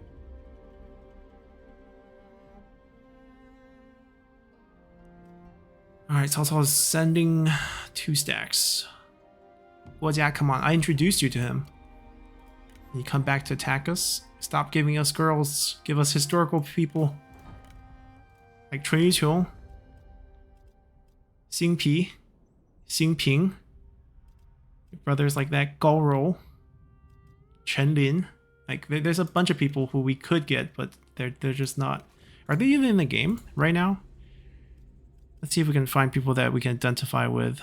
Alright, Cao Cao is sending 2 stacks. Guojia, come on, I introduced you to him. And you come back to attack us? Stop giving us girls, give us historical people. Like Chun Yuqiu, Xing Pi, Xing Ping. Brothers like that, Gao Rou, Chen Lin. Like, there's a bunch of people who we could get, but they're just not. Are they even in the game right now? Let's see if we can find people that we can identify with.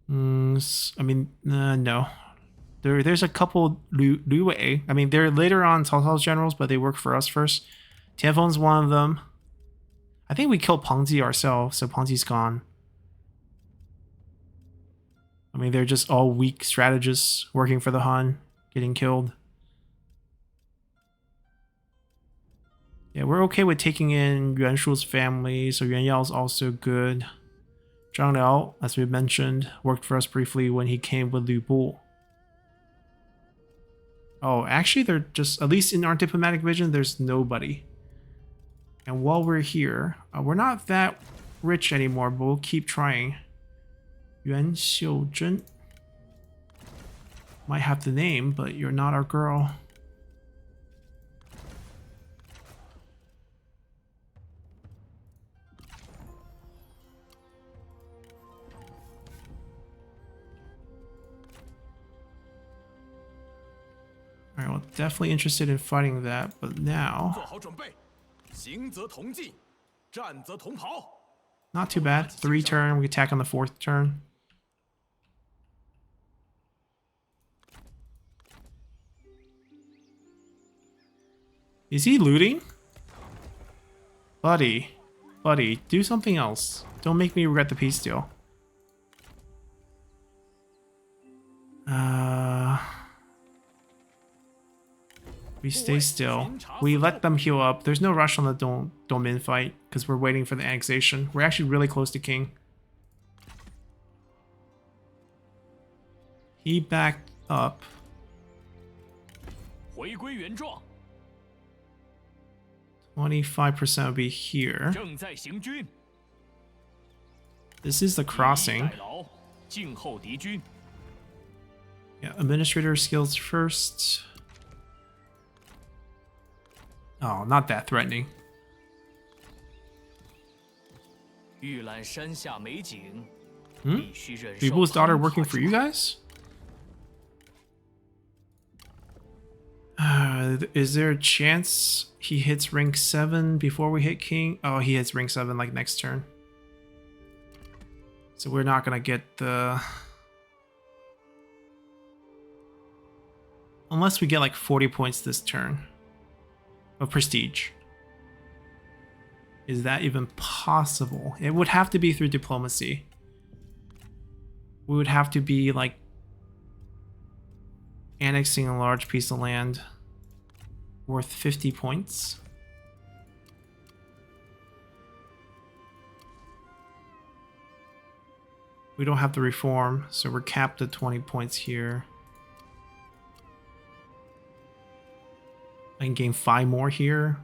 I mean, no. There's a couple Lu Wei. I mean, they're later on Cao Cao's generals, but they work for us first. Tianfeng's one of them. I think we killed Peng Ji ourselves, so Peng Ji's gone. I mean, they're just all weak strategists working for the Han, getting killed. Yeah, we're okay with taking in Yuan Shu's family, so Yuan Yao's also good. Zhang Liao, as we mentioned, worked for us briefly when he came with Lu Bu. Oh, actually, they're just, at least in our diplomatic vision, there's nobody. And while we're here, we're not that rich anymore, but we'll keep trying. Yuan Xiuzhen. Might have the name, but you're not our girl. Alright, well, definitely interested in fighting that, but now... Not too bad. 3 turn, we attack on the 4th turn. Is he looting? Buddy, do something else. Don't make me regret the peace deal. We stay still. We let them heal up. There's no rush on the Dongmin fight because we're waiting for the annexation. We're actually really close to King. He backed up. 25% will be here. This is the crossing. Yeah, administrator skills first. Oh, not that threatening. People's daughter working for you guys? Is there a chance he hits rank 7 before we hit King? Oh, he hits rank 7 like next turn. So we're not gonna get the... Unless we get like 40 points this turn of prestige. Is that even possible? It would have to be through diplomacy. We would have to be like annexing a large piece of land worth 50 points. We don't have the reform, so we're capped at 20 points here. I can gain 5 more here.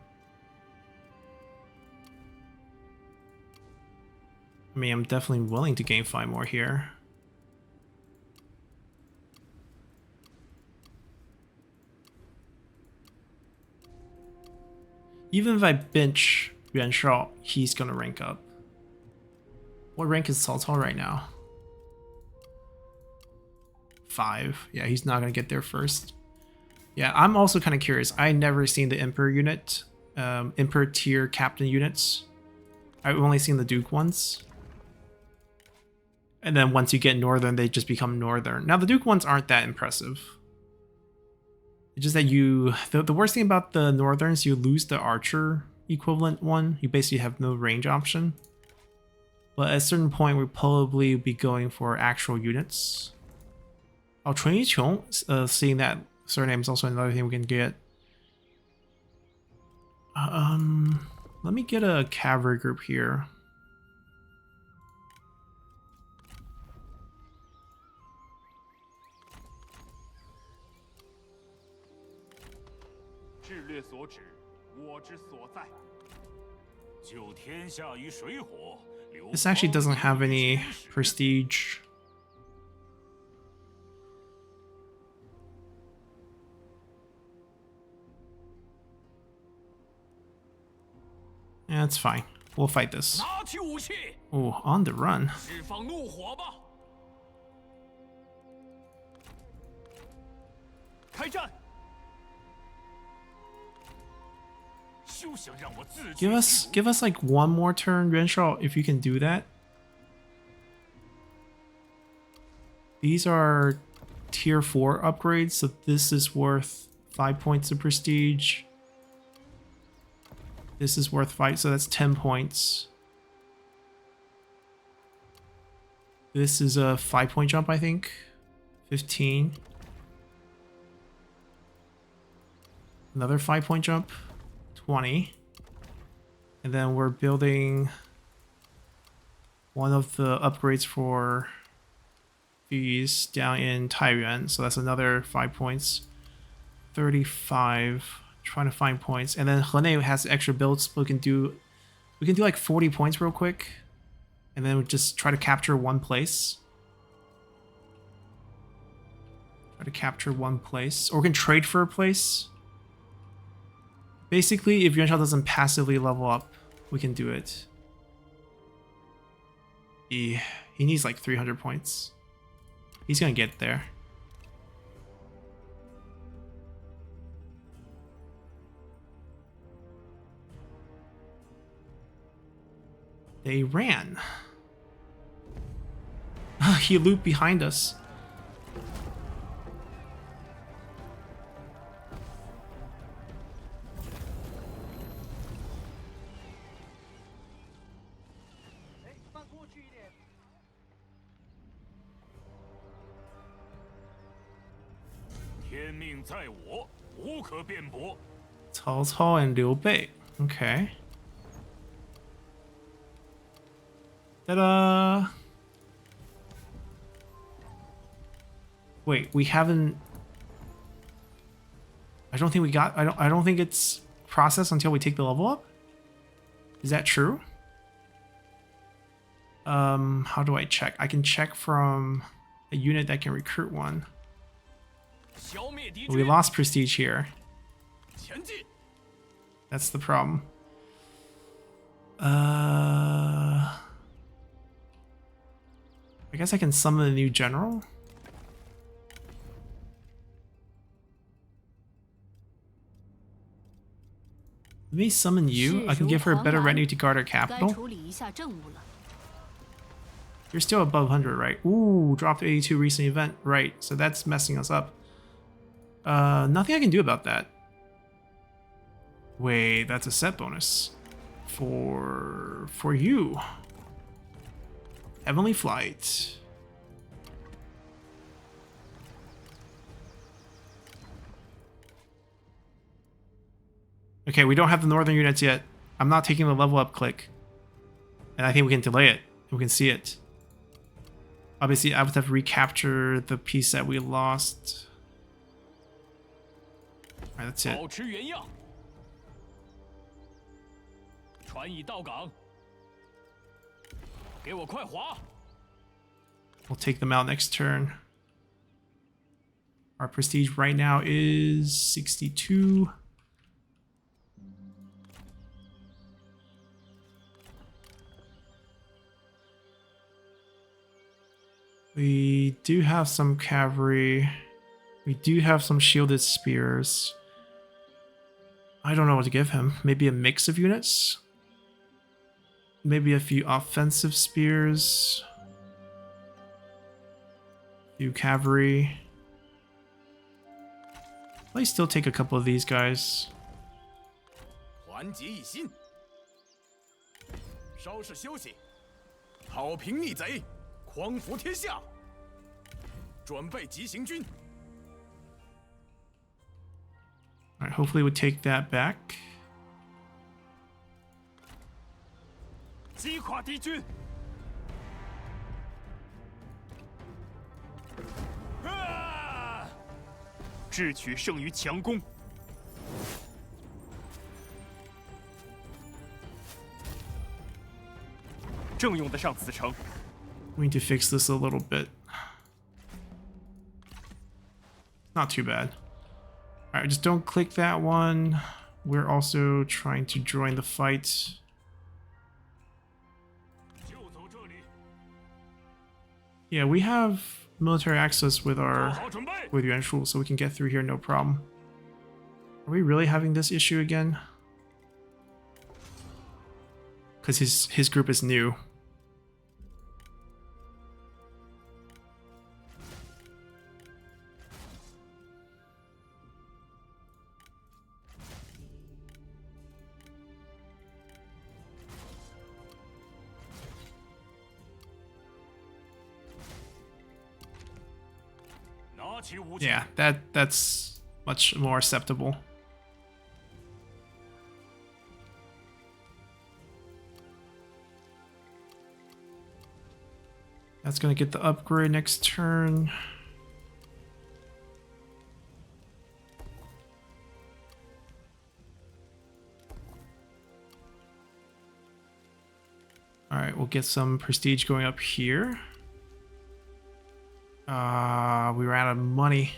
I mean, I'm definitely willing to gain 5 more here. Even if I bench Yuan Shao, he's gonna rank up. What rank is Cao Cao right now? 5. Yeah, he's not gonna get there first. Yeah, I'm also kind of curious. I never seen the Emperor unit, Emperor tier captain units. I've only seen the Duke ones. And then once you get Northern, they just become Northern. Now the Duke ones aren't that impressive. It's just that the worst thing about the Northerns, you lose the Archer equivalent one. You basically have no range option. But at a certain point, we'll probably be going for actual units. Oh, Chun Yuqiu, seeing that Surname is also another thing we can get. Let me get a cavalry group here. This actually doesn't have any prestige. Yeah, it's fine. We'll fight this. Oh, on the run. Give us like one more turn, Yuan Shao, if you can do that. These are tier 4 upgrades, so this is worth 5 points of prestige. This is worth 5, so that's 10 points. This is a 5-point jump, I think. 15. Another 5-point jump. 20. And then we're building one of the upgrades for these down in Taiyuan, so that's another 5 points. 35. Trying to find points, and then Hene has extra builds. We can do like 40 points real quick, and then we just try to capture one place. Try to capture one place, or we can trade for a place. Basically, if Yuan Shao doesn't passively level up, we can do it. He needs like 300 points. He's gonna get there. They ran. He looped behind us. Cao Cao and Liu Bei. Okay. Ta-da! Wait, we haven't. I don't think we got. I don't think it's processed until we take the level up. Is that true? How do I check? I can check from a unit that can recruit one. We lost prestige here. That's the problem. I guess I can summon a new general. Let me summon you. I can give her a better retinue to guard her capital. You're still above 100, right? Ooh, dropped 82 recent event. Right, so that's messing us up. Nothing I can do about that. Wait, that's a set bonus. For you. Heavenly Flight. Okay, we don't have the northern units yet. I'm not taking the level up click. And I think we can delay it. We can see it. Obviously, I would have to recapture the piece that we lost. Alright, that's it. We'll take them out next turn. Our prestige right now is 62. We do have some cavalry. We do have some shielded spears. I don't know what to give him. Maybe a mix of units? Maybe a few offensive spears. A few cavalry. I'll still take a couple of these guys. hopefully we take that back. 击垮敌军！智取胜于强攻。正用得上此城。 We need to fix this a little bit. Not too bad. Alright, just don't click that one. We're also trying to join the fight. Yeah, we have military access with Yuan Shao, so we can get through here no problem. Are we really having this issue again? Because his group is new. Yeah, that's much more acceptable. That's gonna get the upgrade next turn. Alright, we'll get some prestige going up here. We ran out of money.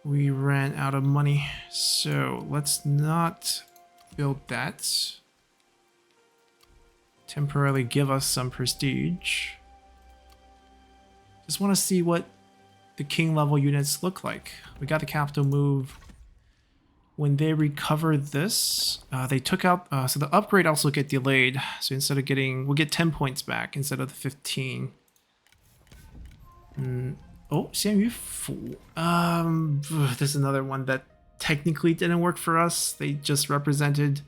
We ran out of money. So let's not build that. Temporarily give us some prestige. Just want to see what the king level units look like. We got the capital move. When they recover this, they took out, so the upgrade also get delayed. So instead of getting, we'll get 10 points back instead of the 15. Oh, 鲜鱼府. There's another one that technically didn't work for us. They just represented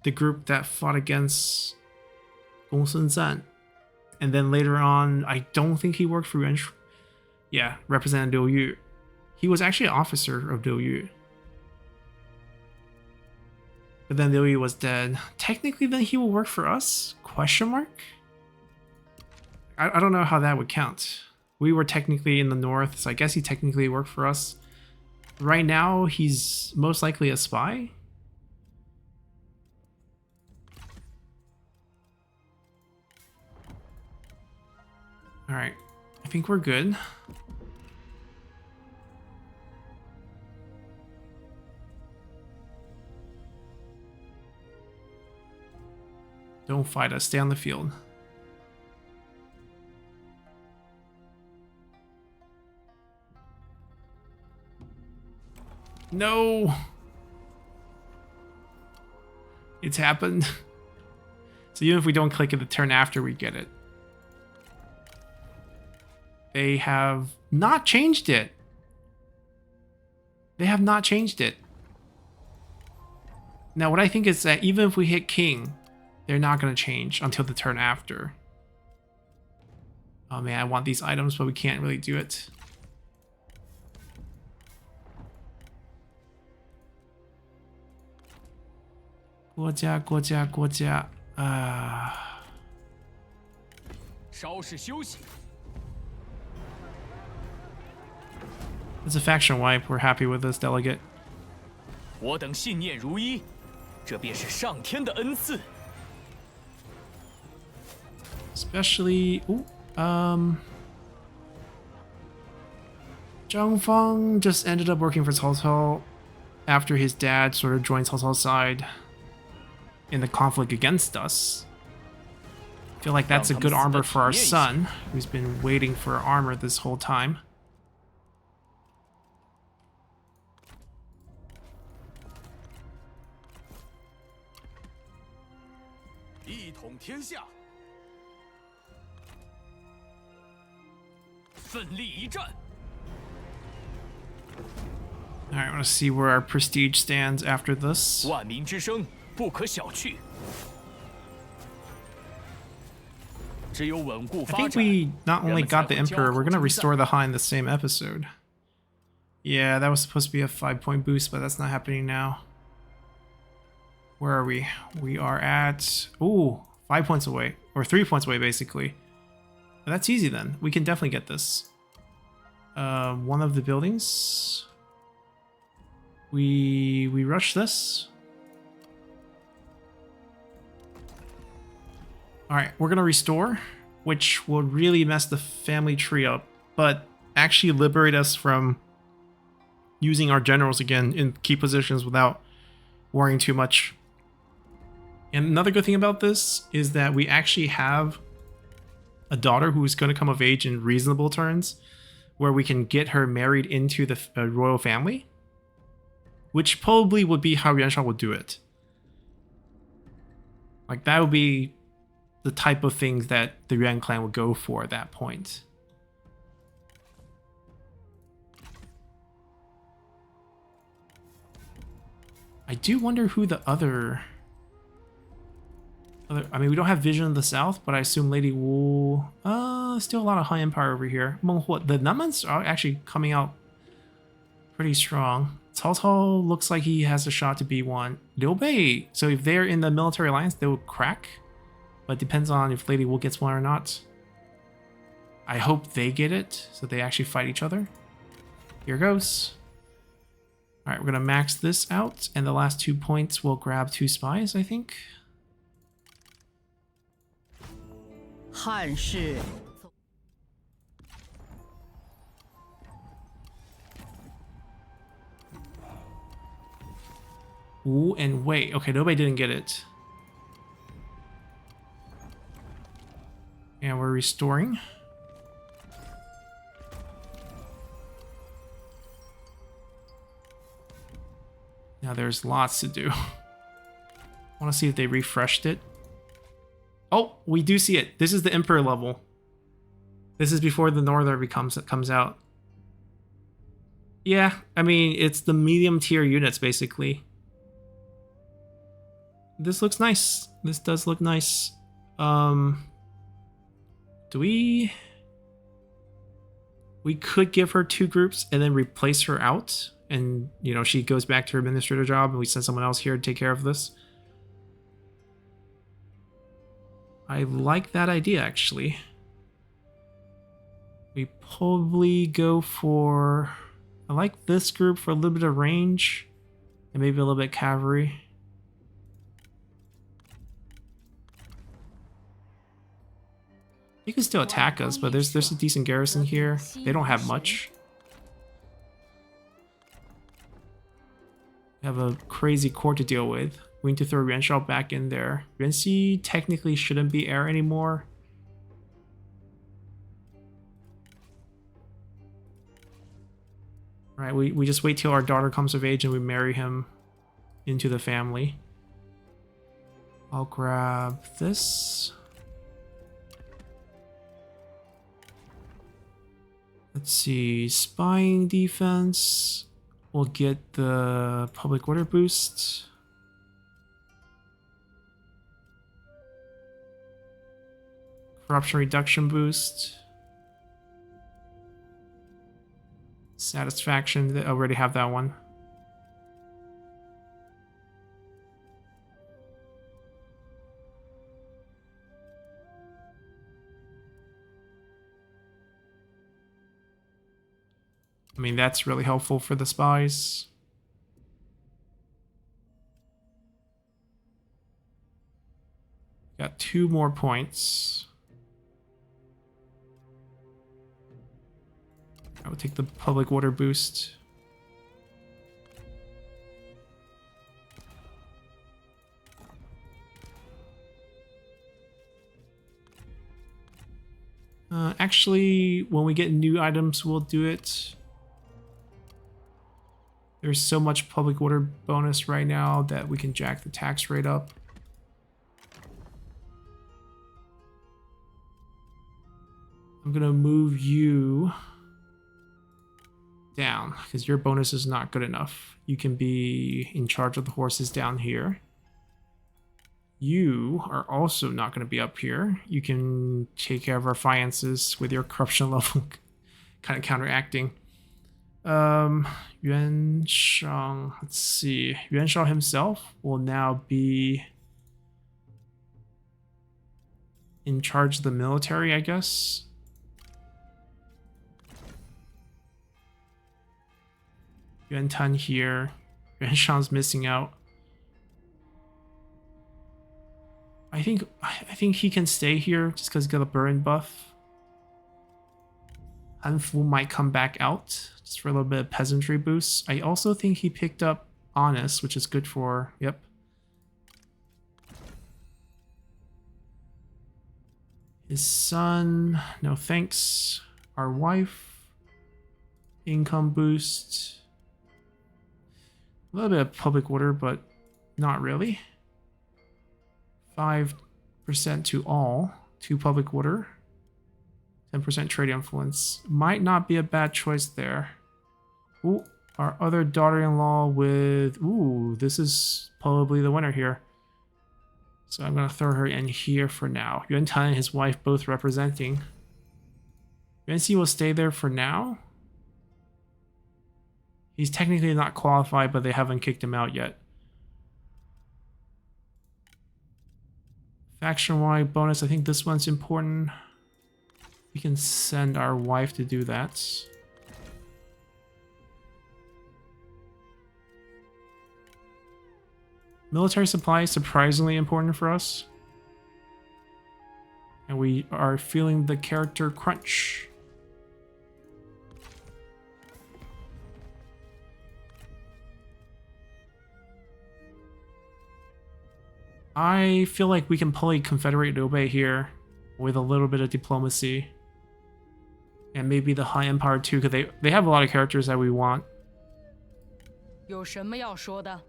the group that fought against Gong Sun Zan. And then later on, I don't think he worked for Yuan Shao. Yeah, represented Liu Yu. He was actually an officer of Liu Yu. But then Liu Yu was dead. Technically, then he will work for us? Question mark? I don't know how that would count. We were technically in the north, so I guess he technically worked for us. Right now, he's most likely a spy. Alright, I think we're good. Don't fight us, stay on the field. No! It's happened. So even if we don't click it the turn after, we get it. They have not changed it. They have not changed it. Now what I think is that even if we hit king, they're not going to change until the turn after. Oh man, I want these items, but we can't really do it. That's a faction wipe. We're happy with this delegate. Especially, Zhang Fang just ended up working for Cao Cao after his dad sort of joined Cao Cao's side in the conflict against us. I feel like that's a good armor for our son, who's been waiting for armor this whole time. Alright, I want to see where our prestige stands after this. I think we not only got the Emperor, we're going to restore the Han in the same episode. Yeah, that was supposed to be a 5-point boost, but that's not happening now. Where are we? We are at, ooh, 5 points away, or 3 points away, basically. But that's easy then. We can definitely get this. One of the buildings. We rush this. Alright, we're gonna restore, which will really mess the family tree up, but actually liberate us from using our generals again in key positions without worrying too much. And another good thing about this is that we actually have a daughter who is going to come of age in reasonable terms, where we can get her married into the royal family, which probably would be how Yuan Shao would do it. Like, that would be the type of things that the Yuan clan would go for at that point. I do wonder who the other... I mean, we don't have Vision of the South, but I assume Lady Wu... still a lot of high empire over here. Menghua, the Namans are actually coming out pretty strong. Cao Cao looks like he has a shot to be one. Liu Bei, so if they're in the military alliance, they will crack. But it depends on if Lady Wu gets one or not. I hope they get it, so they actually fight each other. Here goes. Alright, we're going to max this out, and the last 2 points will grab 2 spies, I think. 汉室 Wu and Wei. Okay, nobody didn't get it. And we're restoring. Now there's lots to do. I want to see if they refreshed it. Oh, we do see it. This is the Emperor level. This is before the Norther comes out. Yeah, I mean, it's the medium tier units, basically. This looks nice. This does look nice. Do we... We could give her 2 groups and then replace her out. And, you know, she goes back to her administrator job and we send someone else here to take care of this. I like that idea, actually. We probably go for... I like this group for a little bit of range. And maybe a little bit cavalry. You can still attack us, but there's a decent garrison here. They don't have much. We have a crazy court to deal with. We need to throw Yuan Shao back in there. Yuan Xi technically shouldn't be heir anymore. Right, we just wait till our daughter comes of age and we marry him into the family. I'll grab this. Let's see, spying defense. We'll get the public order boost. Corruption reduction boost. Satisfaction, I already have that one. I mean, that's really helpful for the spies. Got 2 more points. I would take the public order boost. Actually, when we get new items, we'll do it. There's so much public order bonus right now that we can jack the tax rate up. I'm gonna move you down because your bonus is not good enough. You can be in charge of the horses down here. You are also not going to be up here. You can take care of our finances with your corruption level kind of counteracting. Yuan Shao, let's see. Yuan Shao himself will now be in charge of the military, I guess. Yuan Tan here. Yuan Shao's missing out. I think he can stay here just because he's got a burn buff. Han Fu might come back out just for a little bit of peasantry boost. I also think he picked up Honest, which is good for, yep. His son, no thanks. Our wife, income boost. A little bit of public order, but not really. 5% to all, to public order. 10% trade influence. Might not be a bad choice there. Ooh, our other daughter-in-law with... Ooh, this is probably the winner here. So I'm going to throw her in here for now. Yuan Tan and his wife both representing. Yuan Xi will stay there for now. He's technically not qualified, but they haven't kicked him out yet. Faction-wide bonus, I think this one's important. We can send our wife to do that. Military supply is surprisingly important for us. And we are feeling the character crunch. I feel like we can probably confederate Liu Bei here with a little bit of diplomacy. And maybe the Han Empire too, because they have a lot of characters that we want. 有什么要说的？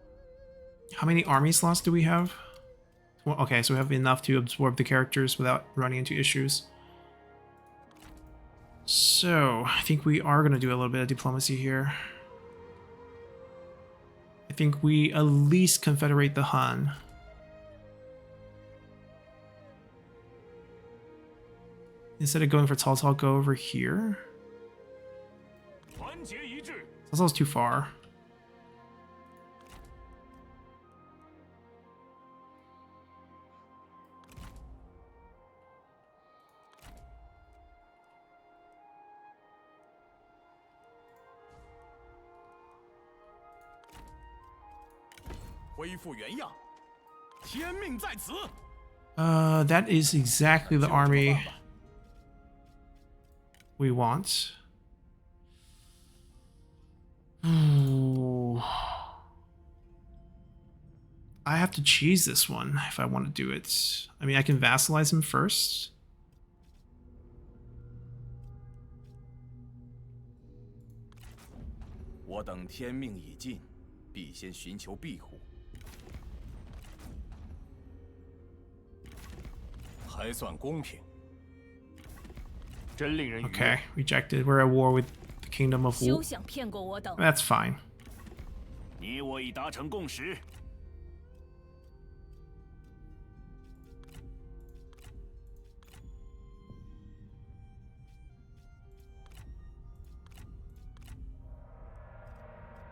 How many army slots do we have? Well, okay, so we have enough to absorb the characters without running into issues. So, I think we are going to do a little bit of diplomacy here. I think we at least confederate the Han. Instead of going for Cao Cao, go over here. Cao Cao's too far. That is exactly the army we want. Ooh. I have to cheese this one if I want to do it. I mean, I can vassalize him first. Okay, rejected. We're at war with the Kingdom of Wu. That's fine.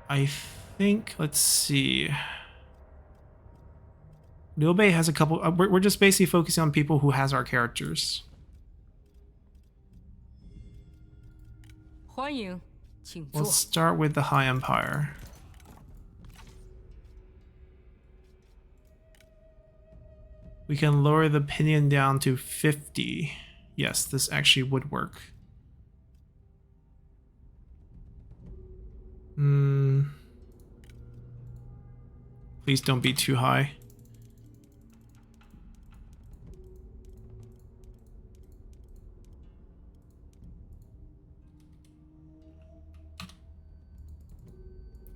I think, let's see. Liu Bei has a couple. We're just basically focusing on people who has our characters. 欢迎，请坐。 Let's start with the High Empire. We can lower the pinion down to 50. Yes, this actually would work. Please don't be too high.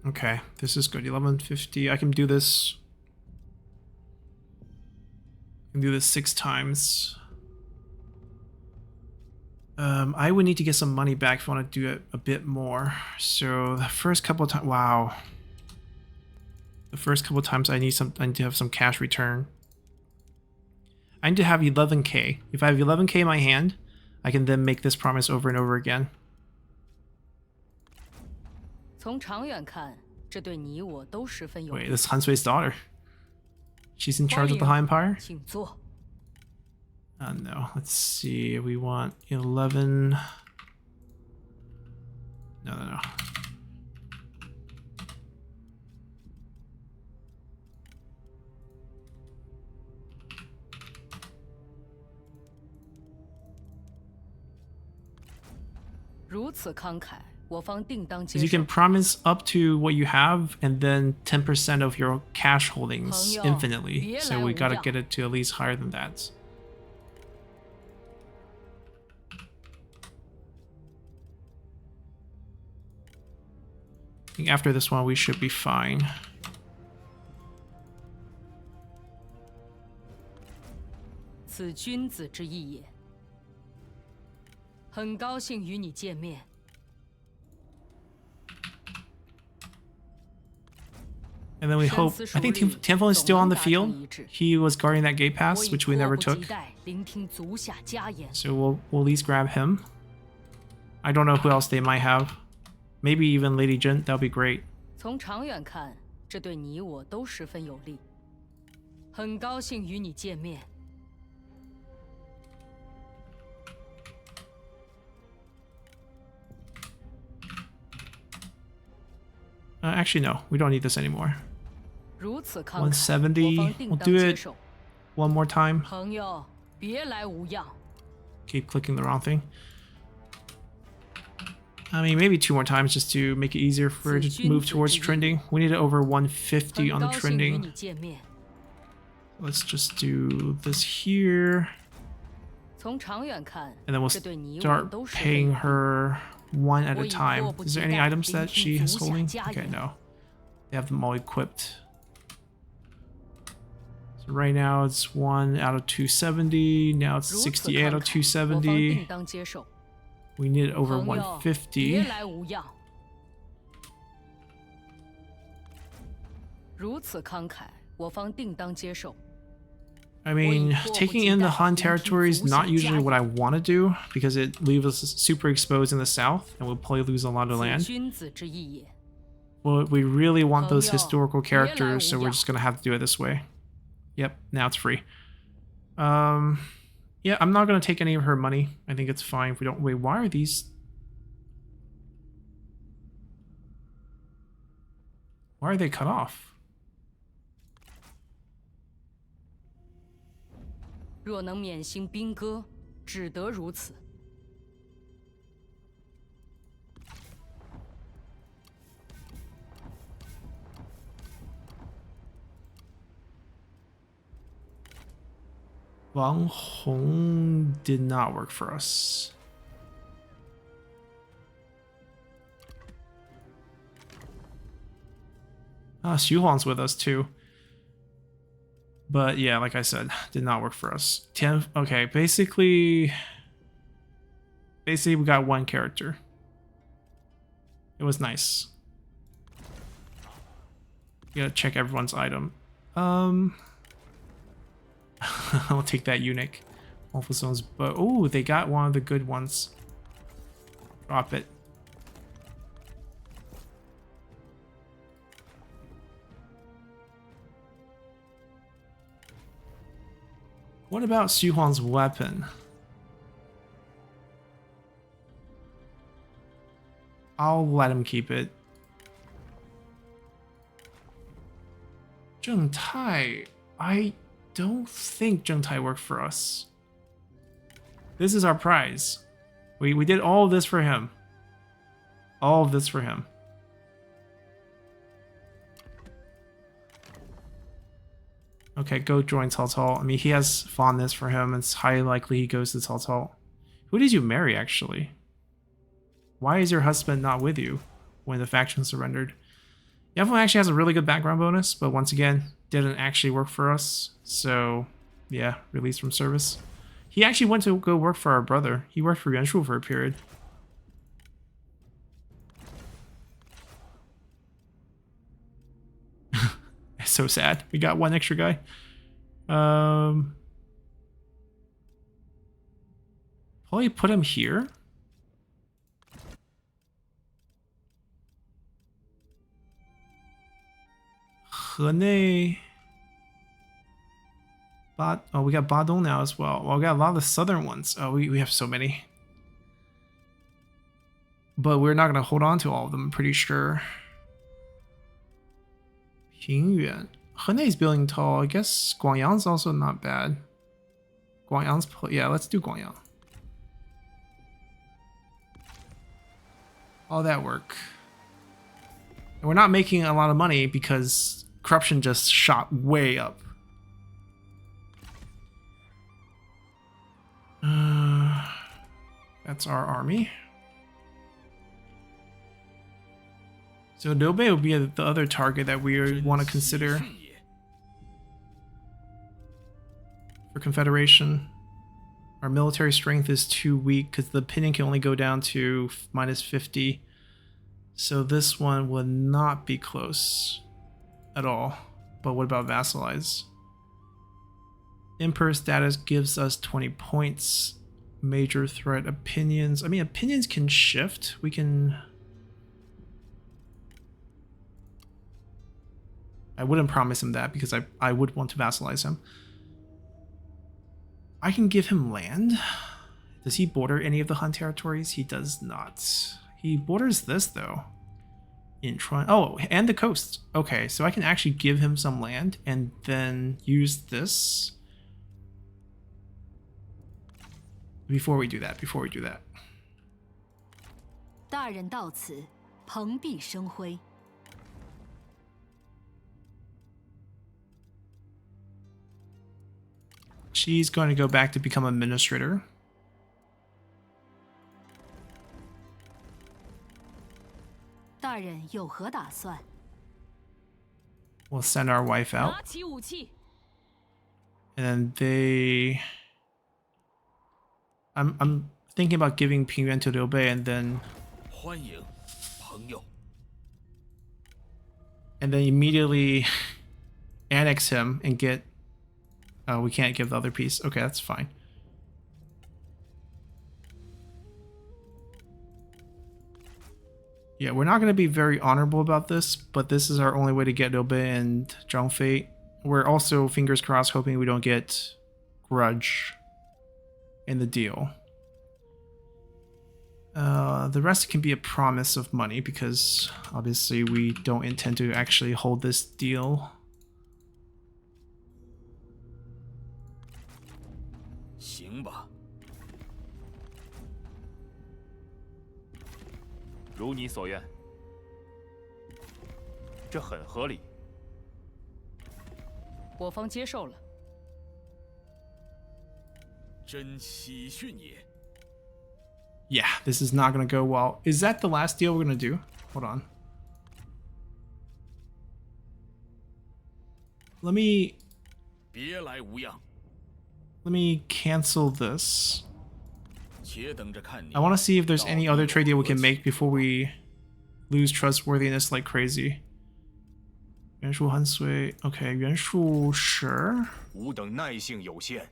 Okay, this is good. 1150. I can do this. I can do this 6 times. I would need to get some money back if I want to do it a bit more. So the first couple of times, wow. The first couple of times I need to have some cash return. I need to have 11k. If I have 11k in my hand, I can then make this promise over and over again. 从长远看，这对你我都十分有 Wait, 利。 this is Hansui's daughter. She's in charge of the 欢 Han 迎， Empire? 请坐。 No. Let's see. We want 11. No. 如此慷慨，我方定当接 Because you 受 can。promise up to what you have and then 10% of your cash holdings 朋友， infinitely. 别 So 来 we 无 gotta 恙。 get it to at least higher than that. I think after this one, we should be fine. 此君子之义也。很高兴与你见面。 And then we hope. I think Tianfeng is still on the field. He was guarding that gate 我 pass, 已 which we 迫 never 不及 took. 待聆听足下家言。 So we'll at least grab him. I don't know who else they might have. Maybe even Lady Jin. That would be great. 从长远看，这对你我都十分有利。很高兴与你见面。 Actually, no. We don't need this anymore. 如此慷慨， 170. 我方定 We'll 当 do 接 it 受。 one more time. 朋友，别来无恙。 Keep clicking the wrong thing. I mean, maybe 2 more times just to make it easier for it to move towards trending. We need it over 150 on 很 the 高兴与 trending. 你见面。 Let's just do this here. 从长远看， And then we'll 这对你我 start 都十分 paying 有利。 her one at 我 a 已 time. 迫不 Is 及 there any 待 items 聆 that 听 she has 足下 holding? 家 Okay, 言。 no. They have them all equipped. So right now it's 1 out of 270. Now it's 如此 68 out 慷 of 慨，我方定 270. 当接受。 We need it over 朋友，别 150. 来无恙。如此慷慨，我方定当接受。 I mean, taking in the Han territory is not usually what I want to do because it leaves us super exposed in the south and we'll probably lose a lot of 此 land. 君子之义也。 But we really want those 朋友， historical 别来 characters, so 无 we're 恙。 just gonna have to do it this way. Yep, now it's free. Yeah, I'm not gonna take any of her money. I think it's fine if we don't. Wait, why are these? Why are they cut off? 若能免兴兵戈，只得如此。 Wang Hong did not work for us. Xu Huang's with us too. But yeah, like I said, did not work for us. Okay, basically we got one character. It was nice. You gotta check everyone's item. I'll take that eunuch. But oh, they got one of the good ones. Drop it. What about Xu Huang's weapon? I'll let him keep it. Zheng Tai. I don't think Zheng Tai worked for us. This is our prize. We did all of this for him. All of this for him. Okay, go join Cao Cao. I mean, he has fondness for him. It's highly likely he goes to Cao Cao. Who did you marry, actually? Why is your husband not with you when the faction surrendered? Definitely actually has a really good background bonus, but once again, didn't actually work for us. So, yeah, released from service. He actually went to go work for our brother. He worked for Yuan Shao for a period. It's so sad. We got one extra guy. Probably put him here. Henei. Oh, we got Badong now as well. Well, we got a lot of the southern ones. Oh, we have so many. But we're not going to hold on to all of them, I'm pretty sure. Pingyuan. Henei's building tall. I guess Guangyang's also not bad. Guangyang's... Yeah, let's do Guangyang. All that work. And we're not making a lot of money because corruption just shot way up. That's our army. So Liu Bei will be the other target that we want to consider for Confederation. Our military strength is too weak because the opinion can only go down to -50. So this one would not be close at all. But what about vassalize? Emperor status gives us 20 points. Major threat opinions. I mean, opinions can shift. We can... I wouldn't promise him that because I would want to vassalize him. I can give him land. Does he border any of the Han territories? He does not. He borders this though. Incheon. Oh, and the coast. Okay, so I can actually give him some land and then use this. Before we do that. 大人到此，蓬荜生辉。 She's going to go back to become administrator. 大人有何打算？ We'll send our wife out. 拿起武器。 And they... I'm thinking about giving Pingyuan to Liu Bei and then... 欢迎，朋友。 And then immediately annex him and get... Oh, we can't give the other piece. Okay, that's fine. Yeah, we're not going to be very honorable about this, but this is our only way to get Liu Bei and Zhang Fei. We're also, fingers crossed, hoping we don't get Grudge in the deal. The rest can be a promise of money because obviously we don't intend to actually hold this deal. 行吧。如你所愿，这很合理。我方接受了。真喜讯也。 Yeah, this is not going to go well. Is that the last deal we're going to do? Hold on. Let me 别来无恙， let me cancel this. 且等着看你。 I want to see if there's any other trade deal we can make before we lose trustworthiness like crazy. 袁术韩遂 Okay, 袁术 sure. 吾等耐性有限。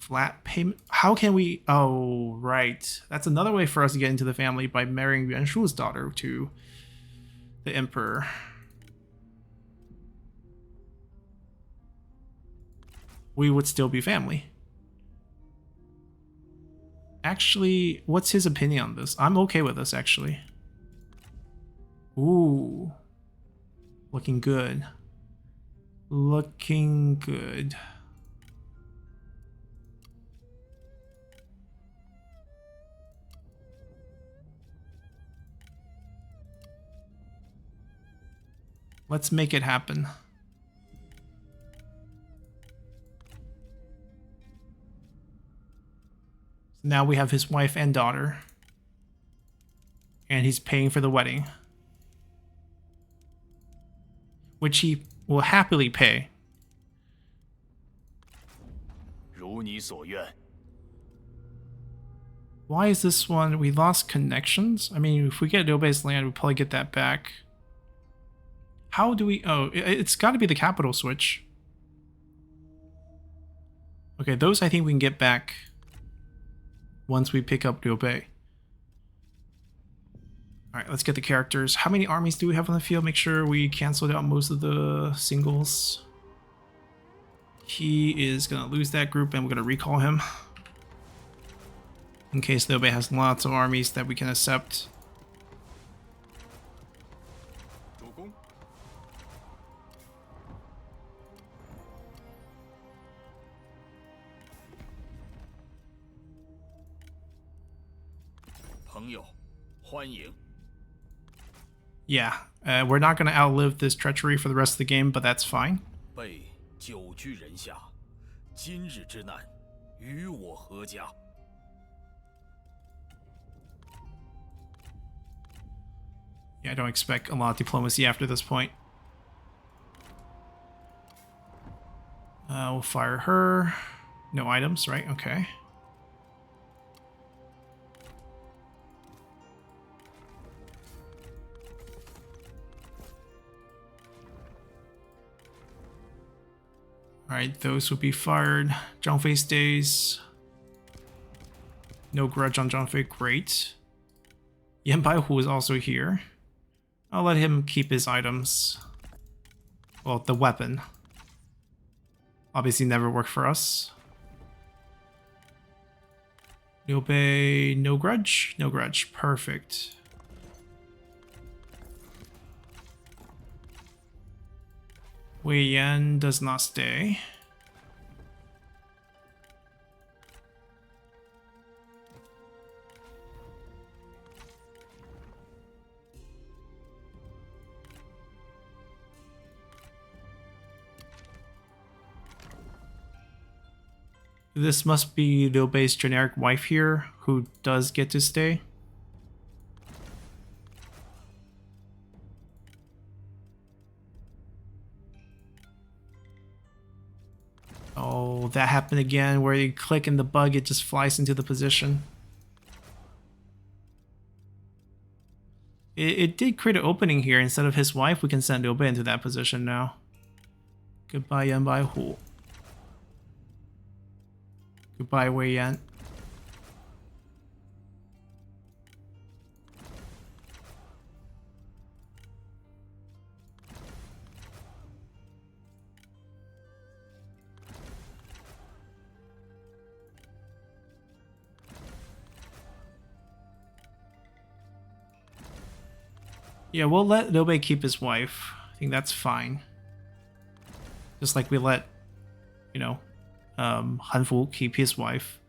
Flat payment. How can we... Oh, right. That's another way for us to get into the family by marrying Yuan Shu's daughter to the emperor. We would still be family. Actually, what's his opinion on this? I'm okay with this, actually. Ooh. Looking good. Looking good. Let's make it happen. Now we have his wife and daughter. And he's paying for the wedding. Which he will happily pay. 如你所愿。 Why is this one? We lost connections? I mean, if we get Liu Bei's land, we'll probably get that back. How do we... Oh, it's got to be the capital switch. Okay, those I think we can get back once we pick up Liu Bei. All right, let's get the characters. How many armies do we have on the field? Make sure we canceled out most of the singles. He is going to lose that group and we're going to recall him. In case nobody has lots of armies that we can accept. 主公，朋友，欢迎。 Yeah, we're not going to outlive this treachery for the rest of the game, but that's fine. 被久居人下，今日之难，与我何家？ Yeah, I don't expect a lot of diplomacy after this point. We'll fire her. No items, right? Okay. Alright, those will be fired. Zhang Fei stays. No grudge on Zhang Fei, great. Yan Baihu is also here. I'll let him keep his items. Well, the weapon. Obviously never worked for us. Liu Bei, no grudge? No grudge, perfect. Wei Yan does not stay. This must be Liu Bei's generic wife here, who does get to stay. Oh, that happened again, where you click in the bug, it just flies into the position. It did create an opening here. Instead of his wife, we can send Liu Bei into that position now. Goodbye, Yan Baihu. Goodbye, Wei Yan. Yeah, we'll let Liu Bei keep his wife. I think that's fine. Just like we let, you know, Han Fu keep his wife.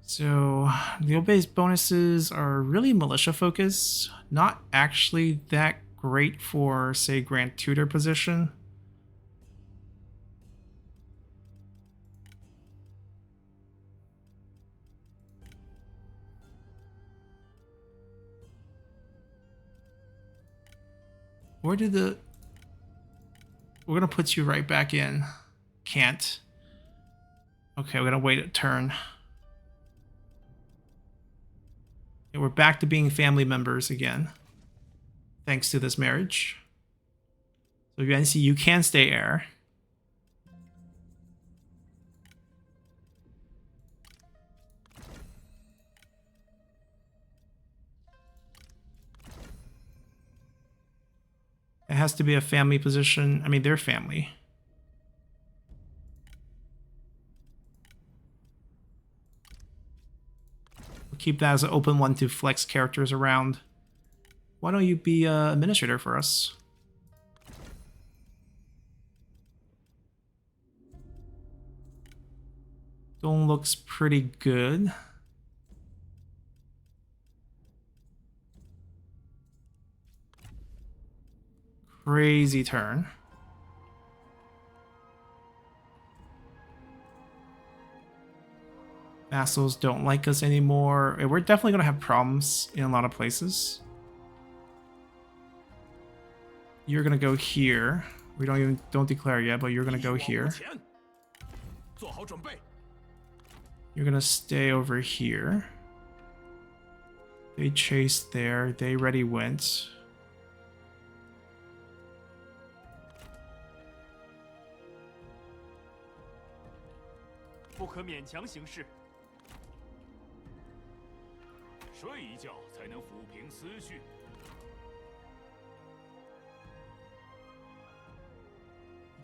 So Liu Bei's bonuses are really militia focus, not actually that great for, say, Grand Tutor position. Where did the... We're gonna put you right back in. Can't. Okay, we're gonna wait a turn. And we're back to being family members again. Thanks to this marriage. So Yuan Xi, you can stay heir. It has to be a family position. I mean, they're family. We'll keep that as an open one to flex characters around. Why don't you be an administrator for us? Dong looks pretty good. Crazy turn. Vassals don't like us anymore. We're definitely going to have problems in a lot of places. You're going to go here. We don't declare yet, but you're going to go here. You're going to stay over here. They chased there. They already went. 睡一觉才能抚平思绪。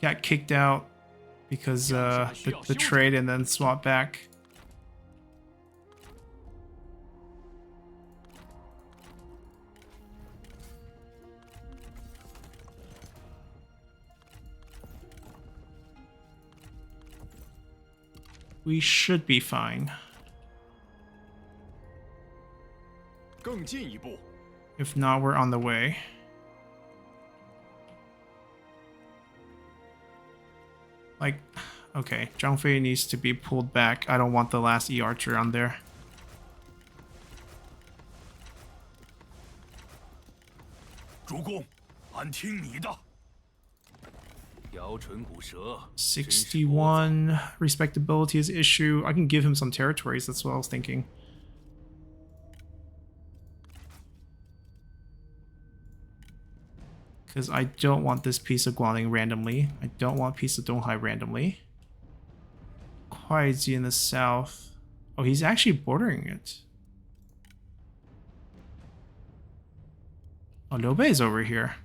Got kicked out because the trade and then swapped back. We should be fine. 更进一步， If not, we're on the way. Like, okay, Zhang Fei needs to be pulled back. I don't want the last E Archer on there. 主公，俺听你的。摇唇鼓舌。 61 respectability is issue. I can give him some territories. That's what I was thinking. Because I don't want this piece of Guaning randomly. I don't want piece of Donghai randomly. Kuaiji in the south. Oh, he's actually bordering it. Oh, Liu Bei is over here.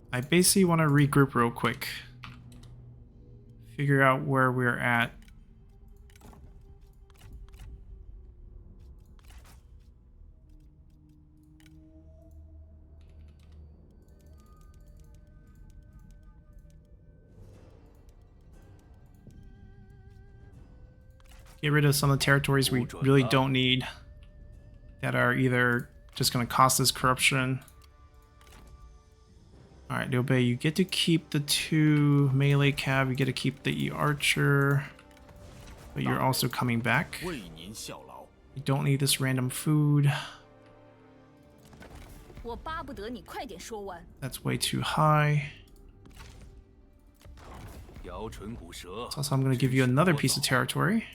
I basically want to regroup real quick. Figure out where we're at. Get rid of some of the territories we really don't need that are either just going to cost us corruption. Alright, Liu Bei, you get to keep the 2 melee cav, you get to keep the E Archer, but you're also coming back. 为您效劳。 You don't need this random food. 我巴不得你快点说完。 That's way too high. 摇唇鼓舌。 So I'm going to give you another piece of territory.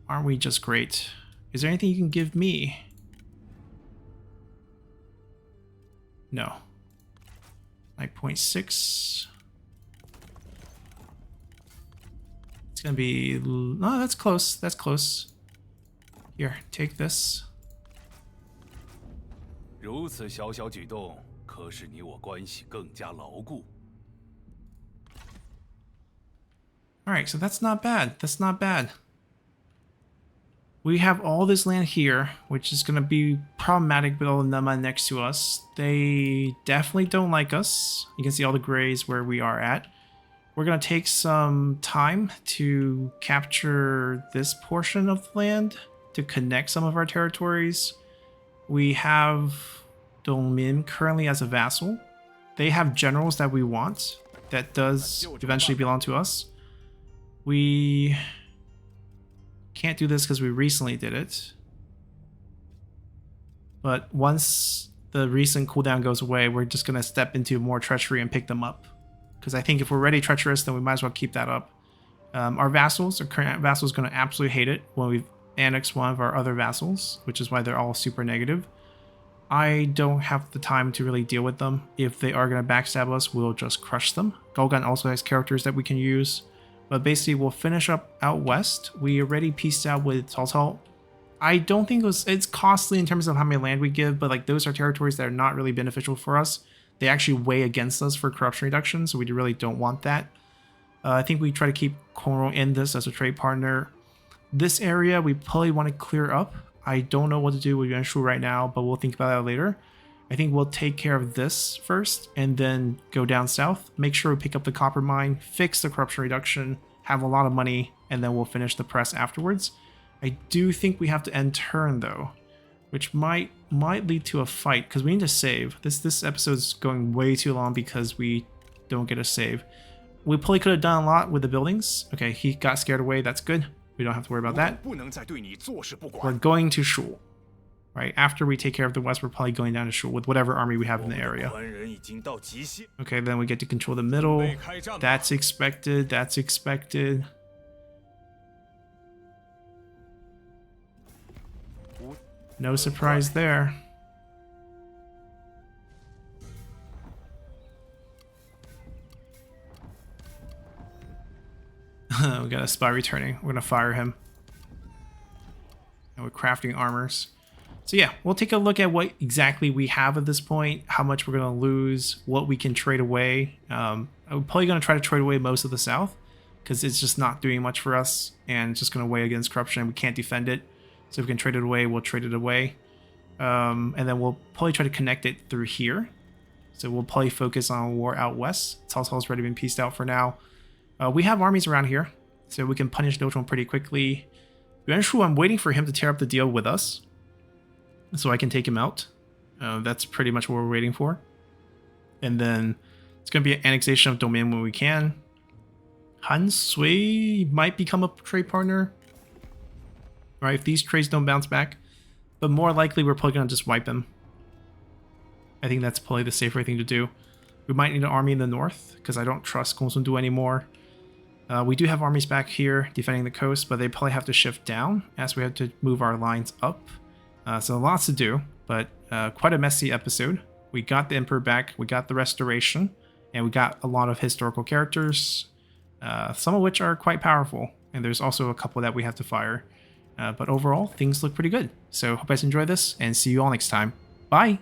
Aren't we just great? Is there anything you can give me? No. 9.6. It's gonna be... No, that's close. That's close. Here, take this. 如此小小举动，可使你我关系更加牢固。 Alright, so that's not bad. That's not bad. We have all this land here, which is going to be problematic with all the Nama next to us. They definitely don't like us. You can see all the grays where we are at. We're going to take some time to capture this portion of the land to connect some of our territories. We have Dongmin currently as a vassal. They have generals that we want. That does eventually belong to us. We can't do this because we recently did it. But once the recent cooldown goes away, we're just going to step into more treachery and pick them up. Because I think if we're ready treacherous, then we might as well keep that up. Our vassals, our current vassals, going to absolutely hate it when we've annexed one of our other vassals, which is why they're all super negative. I don't have the time to really deal with them. If they are going to backstab us, we'll just crush them. Golgan also has characters that we can use. But basically, we'll finish up out west. We already pieced out with Cao Cao. I don't think it's costly in terms of how many land we give, but like those are territories that are not really beneficial for us. They actually weigh against us for corruption reduction, so we really don't want that. I think we try to keep Koro in this as a trade partner. This area we probably want to clear up. I don't know what to do with Yuan Shao right now, but we'll think about that later. I think we'll take care of this first and then go down south. Make sure we pick up the copper mine, fix the corruption reduction, have a lot of money, and then we'll finish the press afterwards. I do think we have to end turn though, which might lead to a fight because we need to save. This episode's going way too long because we don't get a save. We probably could have done a lot with the buildings. Okay, he got scared away. That's good. We don't have to worry about that. 不能再对你坐视不管。 We're going to Shu. right? After we take care of the west, we're probably going down to shore with whatever army we have in the 我们的 area. 官人已经到极限， Okay, then we get to control the middle. 准备开战吧。 That's expected. That's expected. No surprise there. We got a spy returning. We're gonna fire him. And we're crafting armors. So yeah, we'll take a look at what exactly we have at this point, how much we're gonna lose, what we can trade away. I'm probably gonna try to trade away most of the south because it's just not doing much for us and it's just gonna weigh against corruption and we can't defend it. So if we can trade it away, we'll trade it away. And then we'll probably try to connect it through here. So we'll probably focus on war out west. Cao Cao's already been pieced out for now. We have armies around here, so we can punish Dochon pretty quickly. Yuan Shao, I'm waiting for him to tear up the deal with us, so I can take him out. That's pretty much what we're waiting for. And then it's going to be an annexation of domain when we can. Han Sui might become a trade partner, right? If these trades don't bounce back. But more likely, we're probably going to just wipe him. I think that's probably the safer thing to do. We might need an army in the north, because I don't trust Gongsun-Du anymore. We do have armies back here defending the coast, but they probably have to shift down as we have to move our lines up. So lots to do, but quite a messy episode. We got the Emperor back, we got the Restoration, and we got a lot of historical characters, some of which are quite powerful. And there's also a couple that we have to fire. But overall, things look pretty good. So hope you guys enjoy this, and see you all next time. Bye!